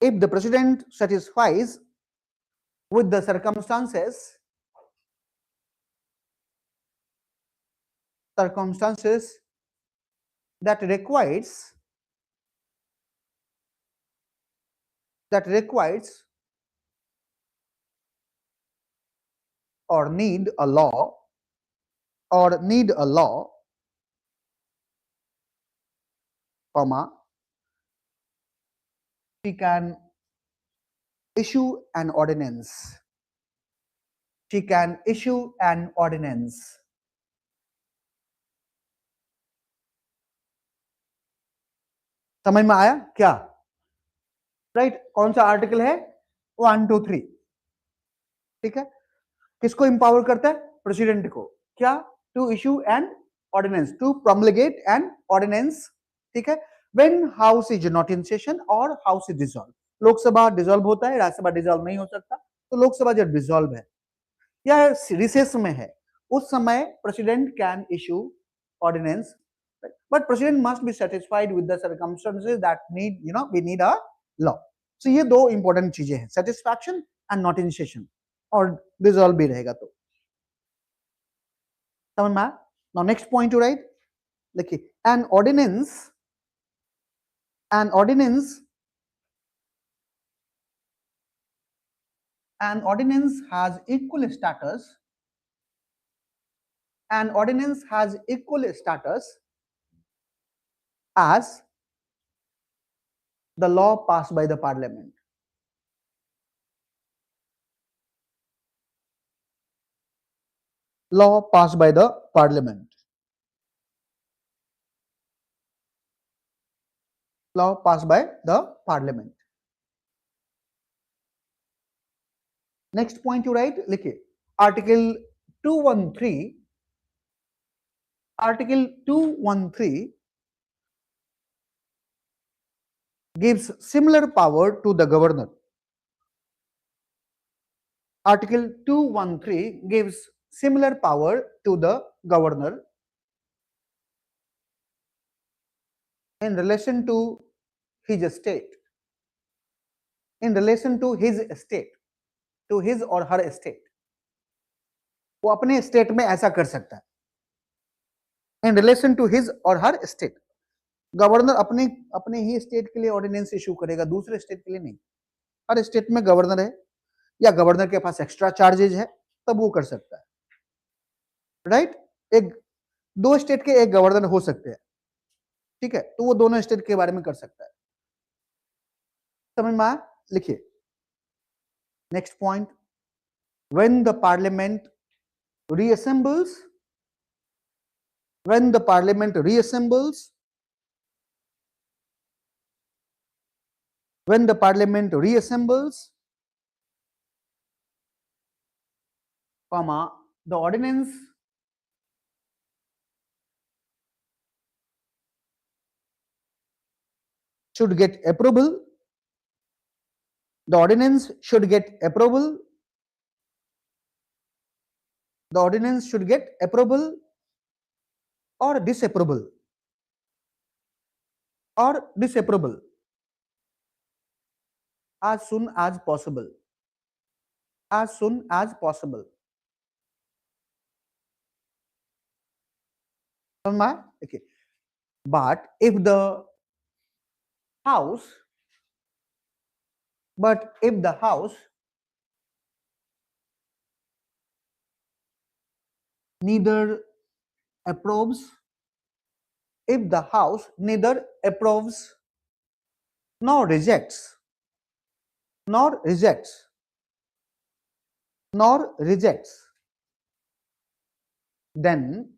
if the president satisfies with the circumstances that requires or need a law, comma, she can issue an ordinance. She can issue an ordinance. समझ में आया क्या? Right. कौन सा article है? 1, 2, 3. ठीक है. किसको इंपावर करता है? प्रेसिडेंट को. क्या? To issue an ordinance, to promulgate an ordinance. ठीक है. When house is not in session और house is dissolve. Lok Sabha dissolve होता है, राज्यसभा डिसॉल्व नहीं हो सकता. तो लोकसभा जब डिसॉल्व है या रिसेस में है, उस समय president can issue ordinance, but president must be satisfied with the circumstances that we need a law. So ये दो important चीजें हैं, satisfaction and not in session, और dissolve भी रहेगा. तो समझ में आया? Now next point to write. देखिए, an ordinance has equal status. An ordinance has equal status as the law passed by the parliament. Law passed by the parliament. Law passed by the parliament. Next point you write, लिखिए, Article 213. Article 213 gives similar power to the governor. Article 213 gives similar power to the governor in relation to his estate, in relation to his estate, to his or her estate. वो अपने state में ऐसा कर सकता है, इन relation to his और हर state. Governor अपने अपने ही स्टेट के लिए ऑर्डिनेंस इशू करेगा, दूसरे स्टेट के लिए नहीं. हर स्टेट में गवर्नर है या गवर्नर के पास एक्स्ट्रा चार्जेज है, तब वो कर सकता है. राइट? एक दो स्टेट के एक गवर्नर हो सकते हैं, ठीक है, तो वो दोनों स्टेट के बारे में कर सकता है. समझ में आया? लिखिए next point. When the parliament reassembles, when the parliament reassembles, when the parliament reassembles, comma, the ordinance should get approval, the ordinance should get approval, the ordinance should get approval or disapproval, or disapproval as soon as possible, as soon as possible. Okay. But if the house, but if the house neither approves, if the house neither approves nor rejects, nor rejects, nor rejects, then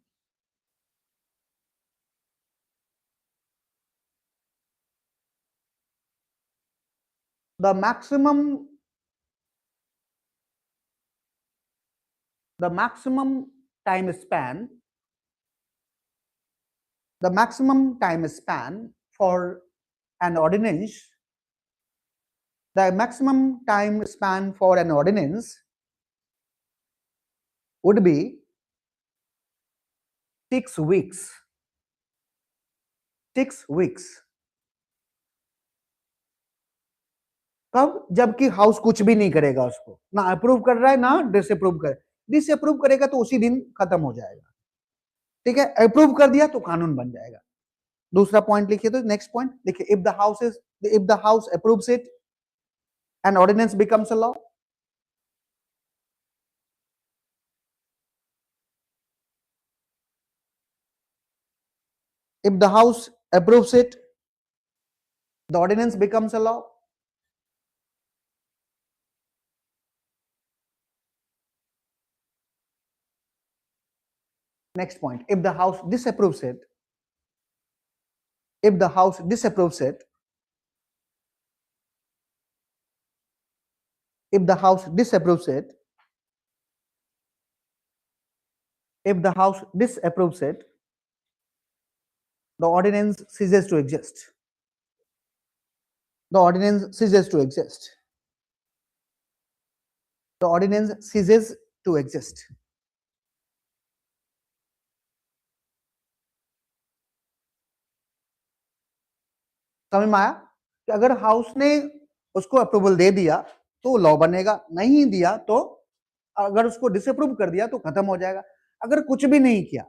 the maximum time span, the maximum time span for an ordinance, the maximum time span for an ordinance would be 6 weeks. 6 weeks. कब? जबकि house कुछ भी नहीं करेगा, उसको ना approve कर रहा है ना डिसअप्रूव कर. डिसअप्रूव करेगा तो उसी दिन खत्म हो जाएगा, ठीक है. अप्रूव कर दिया तो कानून बन जाएगा. दूसरा पॉइंट लिखिए, तो नेक्स्ट पॉइंट लिखिए. If the house approves it, an ordinance becomes a law. If the house approves it, the ordinance becomes a law. Next point, if the house disapproves it, if the house disapproves it, if the house disapproves it, if the house disapproves it, the ordinance ceases to exist. The ordinance ceases to exist. The ordinance ceases to exist. समझ में आया कि अगर house ने उसको approval दे दिया तो law बनेगा, नहीं दिया तो, अगर उसको डिसअप्रूव कर दिया तो खत्म हो जाएगा. अगर कुछ भी नहीं किया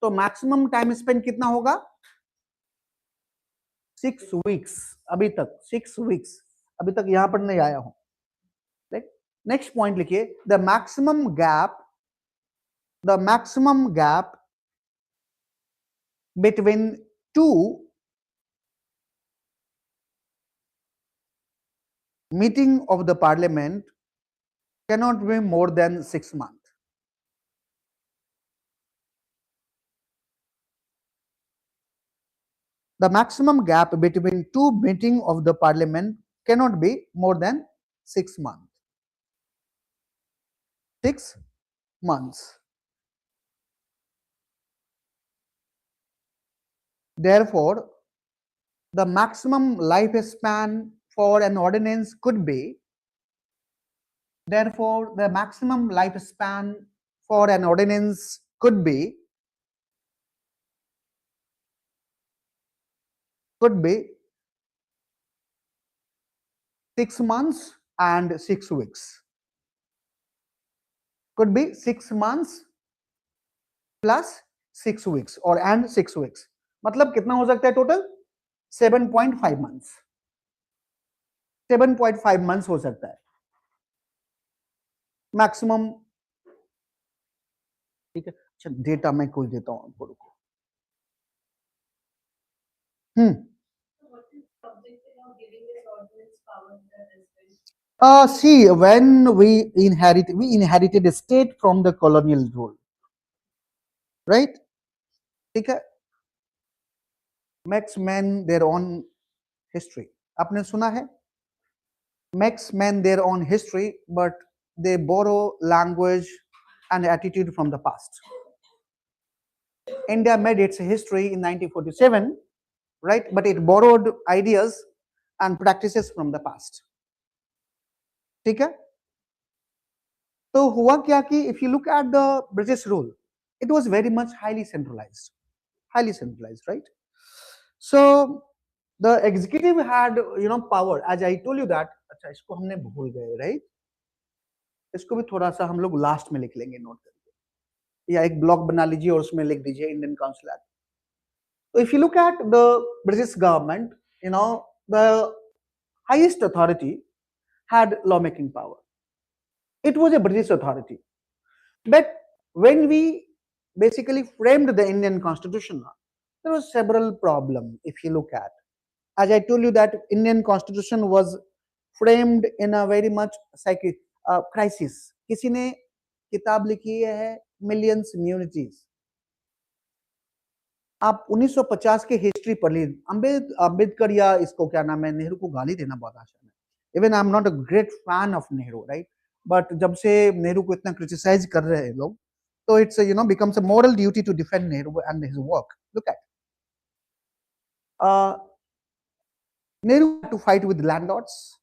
तो मैक्सिमम टाइम स्पेंड कितना होगा? 6 वीक्स. अभी तक 6 वीक्स, अभी तक यहां पर नहीं आया हूं. नेक्स्ट पॉइंट लिखिए. The maximum gap between to meeting of the parliament cannot be more than 6 months. The maximum gap between two meeting of the parliament cannot be more than 6 months. 6 months. Therefore, the maximum lifespan for an ordinance could be Therefore, the maximum lifespan for an ordinance could be 6 months and 6 weeks. Could be 6 months plus 6 weeks or and 6 weeks. मतलब कितना हो सकता है total? 7.5 months. 7.5 months हो सकता है maximum. ठीक है, अच्छा डेटा मैं कुछ देता हूं आपको, रुको. See, when we inherited a state from the colonial rule, right? ठीक है, makes men their own history. आपने सुना है? Makes men their own history, but they borrow language and attitude from the past. India made its history in 1947, right? But it borrowed ideas and practices from the past. ठीक है? तो हुआ क्या कि if you look at the British rule, it was very much highly centralized, right? So the executive had power, as I told you that. अच्छा इसको हमने भूल गए, right? इसको भी थोड़ा सा हम लोग लास्ट में लिख लेंगे नोट करके, या एक ब्लॉक बना लीजिए और उसमें लिख दीजिए Indian council act. So if you look at the British government, the highest authority had lawmaking power. It was a British authority. But when we basically framed the Indian constitution, there was several problems. If you look at, as I told you that Indian constitution was framed in a very much crisis. किसी ने किताब लिखी है millions म्यूनिटीज. आप 1950 के history पढ़ लीजिए. अम्बेडकर या इसको क्या नाम है, नेहरू को गाली देना बहुत आसान है. Even I am not a great fan of Nehru, right? But जब से नेहरू को इतना क्रिटिसाइज कर रहे हैं लोग, तो it's becomes a moral duty to defend Nehru and his work. Look at Nehru had to fight with landlords.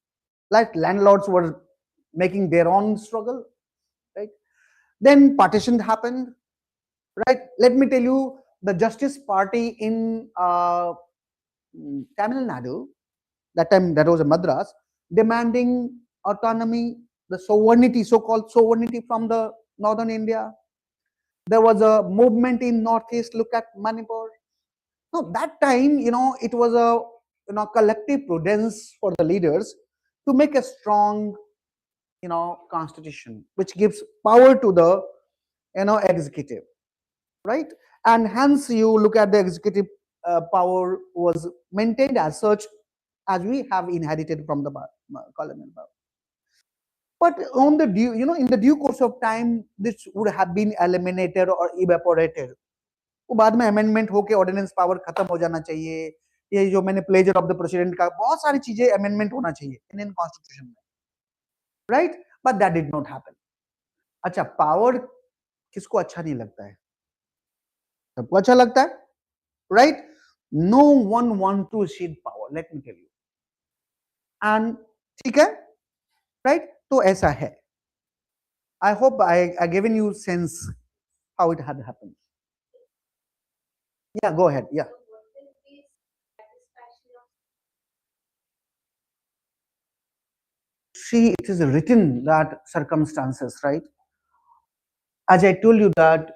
Like landlords were making their own struggle, right? Then partition happened, right? Let me tell you, the Justice Party in Tamil Nadu, that time that was a Madras, demanding autonomy, the sovereignty, so-called sovereignty from the northern India. There was a movement in northeast. Look at Manipur. No, that time, it was a collective prudence for the leaders to make a strong, constitution which gives power to the, executive, right? And hence you look at the executive power was maintained as such as we have inherited from the colonial power. But on the due, in the due course of time, this would have been eliminated or evaporated. वो बाद में amendment होके ordinance power खत्म हो जाना चाहिए. ये जो मैंने प्लेजर ऑफ द प्रेसिडेंट का, बहुत सारी चीजें अमेंडमेंट होना चाहिए इंडियन कॉन्स्टिट्यूशन में, right? But that did not happen. अच्छा, पावर किसको अच्छा नहीं लगता है? सबको अच्छा लगता है, right? No one want to seed power, let me tell you. And ठीक है, राइट? तो ऐसा है. I hope I given you sense how it had happened. Yeah, go ahead. Yeah. See, it is written that circumstances, right? As I told you that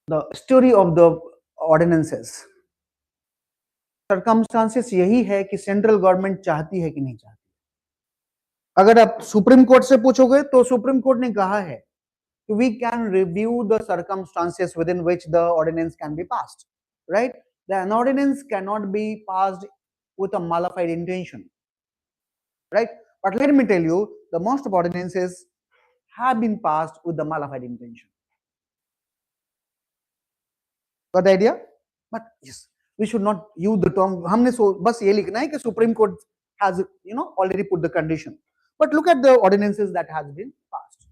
the story of the ordinances, circumstances यही है कि central government चाहती है कि नहीं चाहती. अगर आप सुप्रीम कोर्ट से पूछोगे तो सुप्रीम कोर्ट ने कहा है कि we can review the circumstances within which the ordinance can be passed, right? An ordinance cannot be passed with a malified intention, right? But let me tell you, the most of ordinances have been passed with the malified intention. Got the idea? But yes, we should not use the term. हमने बस ये लिखना है कि Supreme Court has already put the condition. But look at the ordinances that has been passed,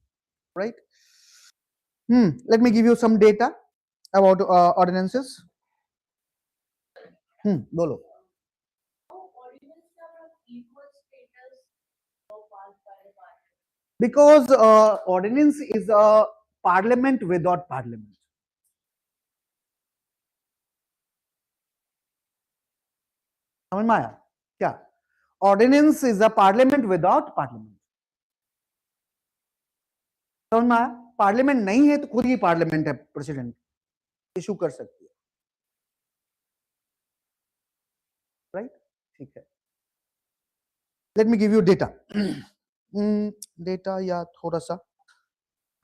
right? Let me give you some data about ordinances. बोलो. Because ordinance is a parliament without parliament. समझ में आया क्या? Ordinance is a parliament without parliament. समझ में आया? Parliament नहीं है तो खुद ही पार्लियामेंट है, प्रेसिडेंट इशू कर सकती है. राइट? ठीक है. Let me give you data. Data या थोड़ा सा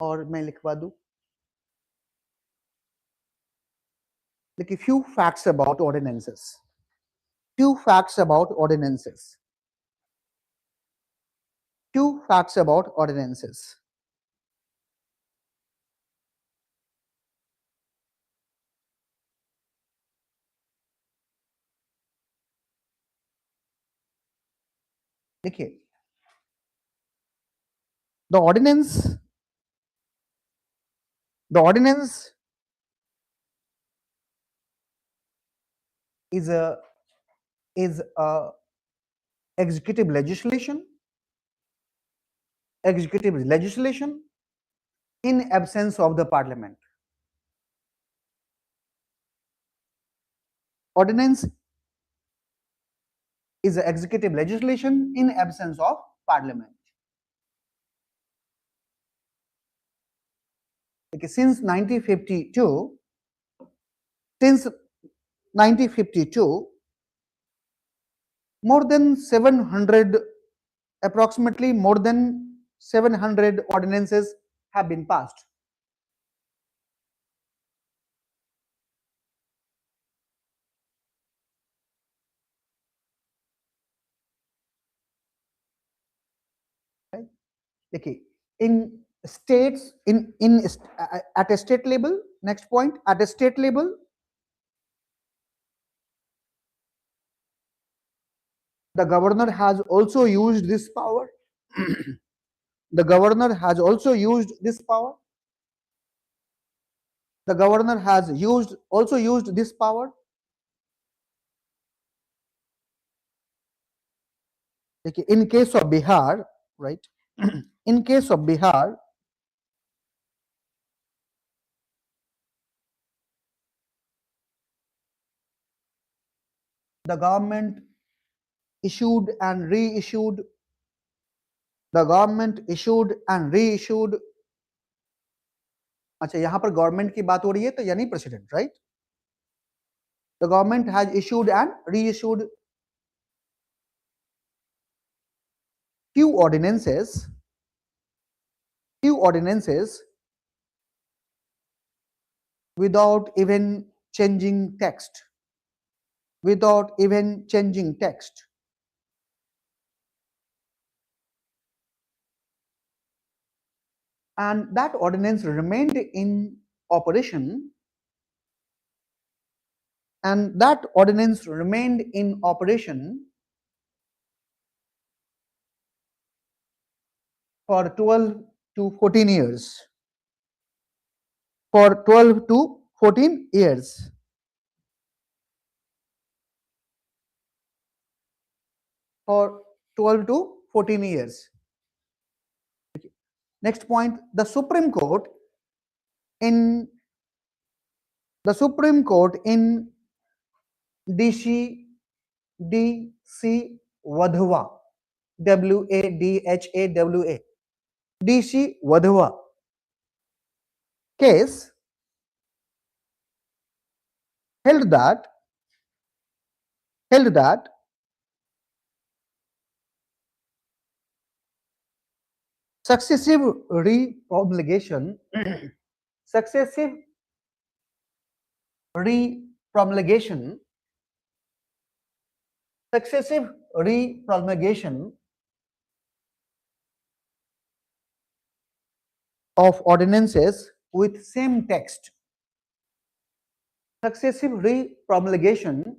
और मैं लिखवा दूं. देखिए, few facts about ordinances. Few facts about ordinances. Few facts about ordinances. देखिए, the ordinance is a executive legislation in absence of the parliament. Ordinance is an executive legislation in absence of parliament. Okay, since 1952, more than 700, approximately more than 700 ordinances have been passed. Right? Okay, in states, at a state level, next point, at a state level, the governor has also used this power. The governor has also used this power. The governor has also used this power. Okay, in case of Bihar, right? In case of Bihar, the government issued and reissued. The government issued and reissued. अच्छा, यहाँ पर government की बात हो रही है तो यानी president, right? The government has issued and reissued few ordinances without even changing text. Without even changing text. And that ordinance remained in operation. And that ordinance remained in operation for 12 to 14 years. For 12 to 14 years. For 12 to 14 years. Okay. Next point, the Supreme Court in DC Wadhwa, WADHAWA, DC Wadhwa case held that successive republication of ordinances with same text. Successive republication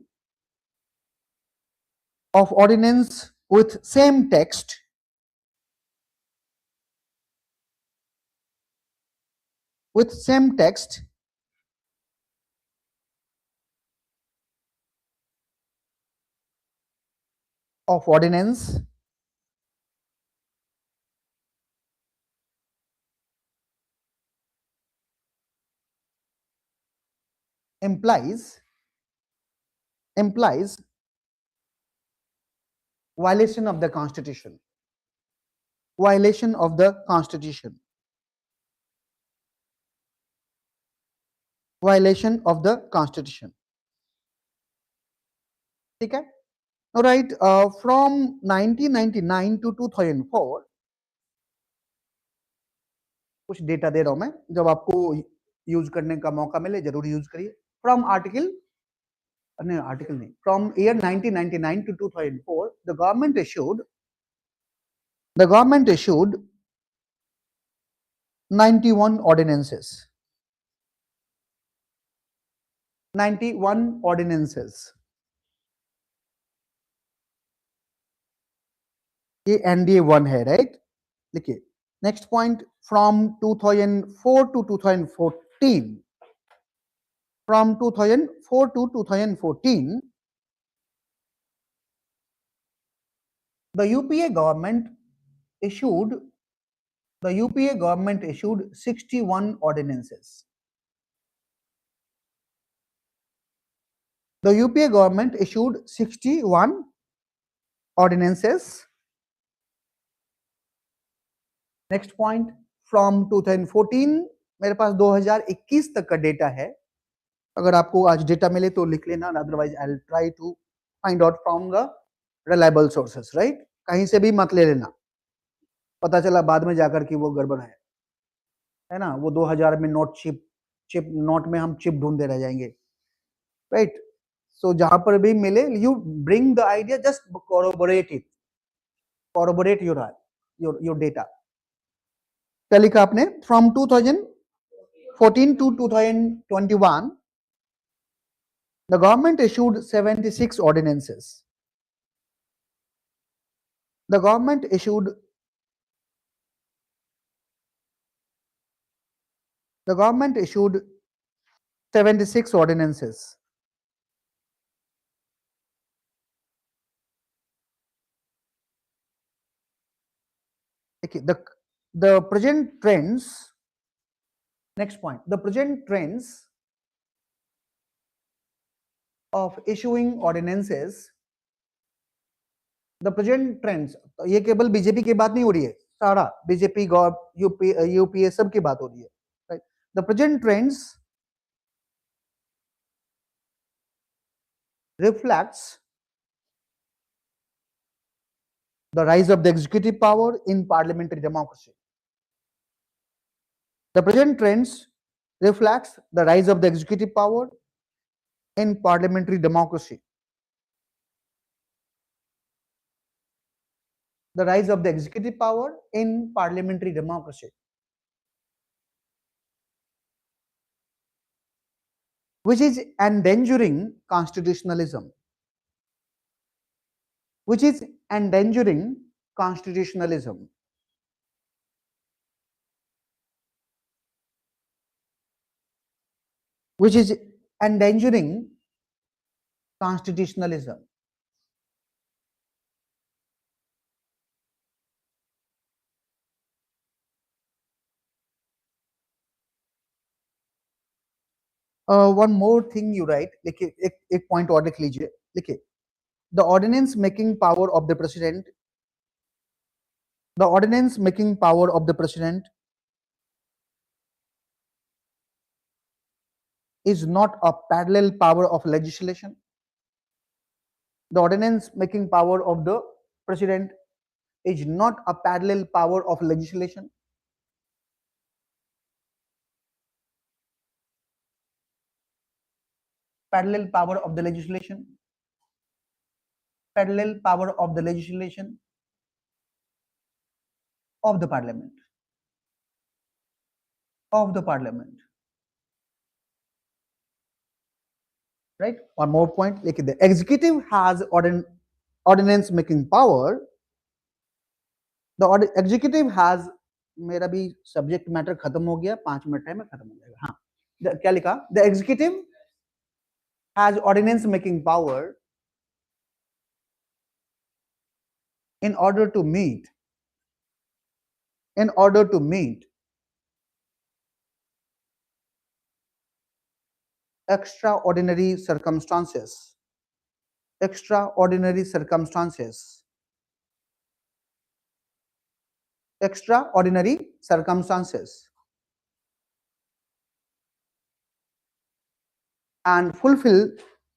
of ordinance with same text of ordinance implies violation of the constitution, violation of the constitution, violation of the constitution. ठीक है? All right, from 1999 to 2004 कुछ data दे रहा हूं मैं, जब आपको use करने का मौका मिले जरूर यूज करिए. फ्रॉम आर्टिकल नहीं, from year 1999 to 2004 the government issued 91 ordinances. 91 ordinances. ये एनडीए 1 है, राइट? लिखिए. Next point, from 2004 to 2014, from 2004 to 2014 the UPA government issued 61 ordinances. The UPA government issued 61 ordinances. Next point, from 2014 मेरे पास 2021 तक का data है. अगर आपको आज डेटा मिले तो लिख लेना, otherwise I will try to find out from the reliable sources, right? कहीं से भी मत ले लेना, पता चला बाद में जाकर कि वो गड़बड़ है ना? वो 2000 में नोट चिप नोट में हम चिप ढूंढते रह जाएंगे, राइट? सो जहां पर भी मिले, you bring the idea, just corroborate your data. क्या लिखा आपने? From 2014 to 2021 the government issued 76 ordinances. The government issued 76 ordinances. Okay, the present trends, next point, the present trends of issuing ordinances, the present trends, ये केवल BJP की बात नहीं हो रही है, सारा बीजेपी यूपीए सब की बात हो रही है, right? The present trends reflects the rise of the executive power in parliamentary democracy. The present trends reflects the rise of the executive power in parliamentary democracy. The rise of the executive power in parliamentary democracy, which is endangering constitutionalism. Which is endangering constitutionalism. Which is endangering constitutionalism. One more thing you write, लिखिए, एक point और लिख लीजिए. लिखिए, the ordinance making power of the president, the ordinance making power of the president is not a parallel power of legislation. The ordinance making power of the president is not a parallel power of legislation. Parallel power of the legislation. Parallel power of the legislation of the parliament. Of the parliament. Right? One more point. Like the executive has ordinance making power. The executive has, मेरा भी subject matter खत्म हो गया, 5 minute time में खत्म हो जाएगा. हाँ, क्या लिखा? The executive has ordinance making power in order to meet extraordinary circumstances, extraordinary circumstances, extraordinary circumstances, and fulfill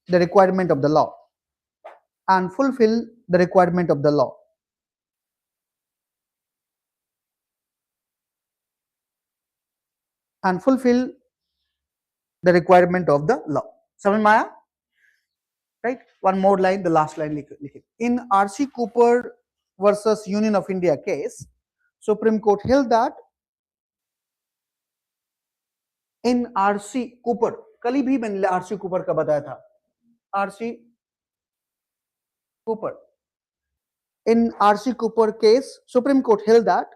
the requirement of the law, and fulfill the requirement of the law, and fulfill the requirement of the law. समझ में आया? Right? One more line, the last line लिखे. In R.C. Cooper versus Union of India case, Supreme Court held that in R.C. Cooper, कल ही भी मैंने R.C. Cooper का बताया था. R.C. Cooper. In R.C. Cooper case, Supreme Court held that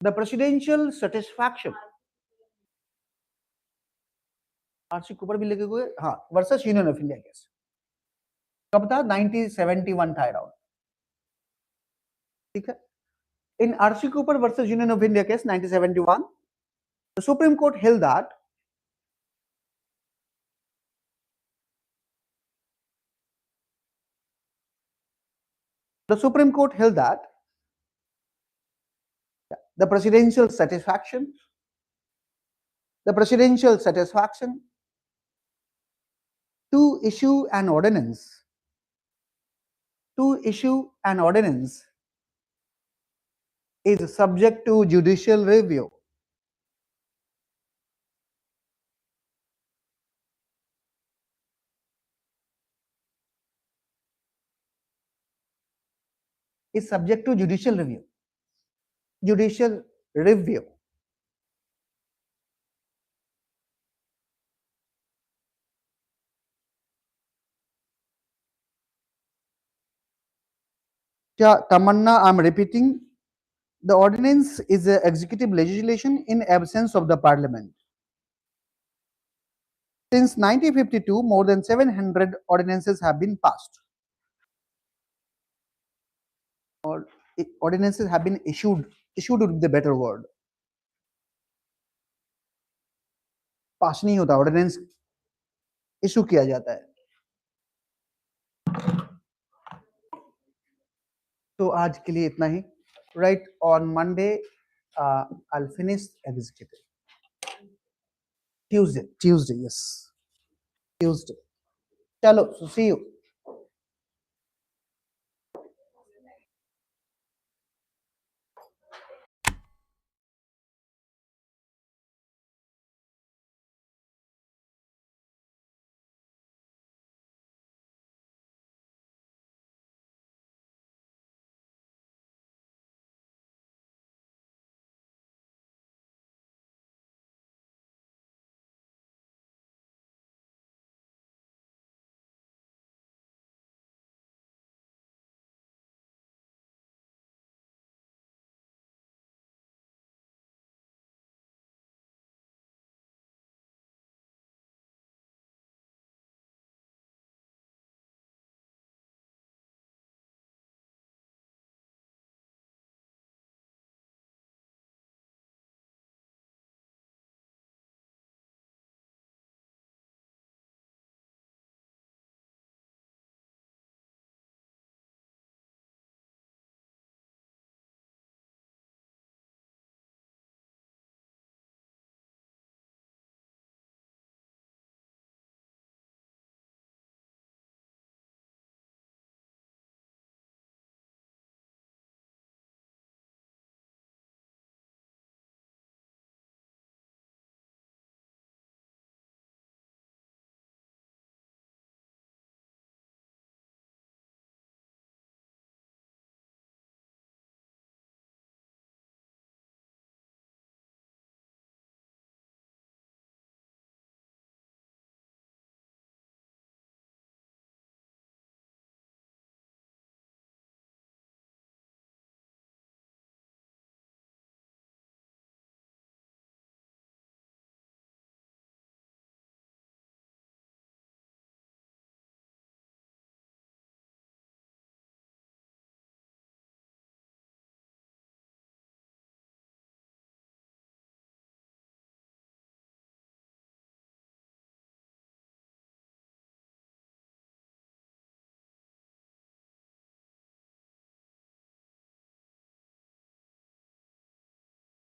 the presidential satisfaction, R.C. Cooper भी लिखे हुए, हाँ, versus Union of India case. कब था? 1971 था अराउंड. ठीक है. In R.C. Cooper versus Union of India case 1971, the Supreme Court held that the presidential satisfaction to issue an ordinance is subject to judicial review. Is subject to judicial review. Judicial review. Yeah, Tamanna, I'm repeating. The ordinance is a executive legislation in absence of the parliament. Since 1952, more than 700 ordinances have been passed. Or ordinances have been issued would be the better word. पास नहीं होता, ordinance issue किया जाता है. तो आज के लिए इतना ही. Right, on Monday I'll finish executive. Tuesday, yes, Tuesday. चलो, so see you.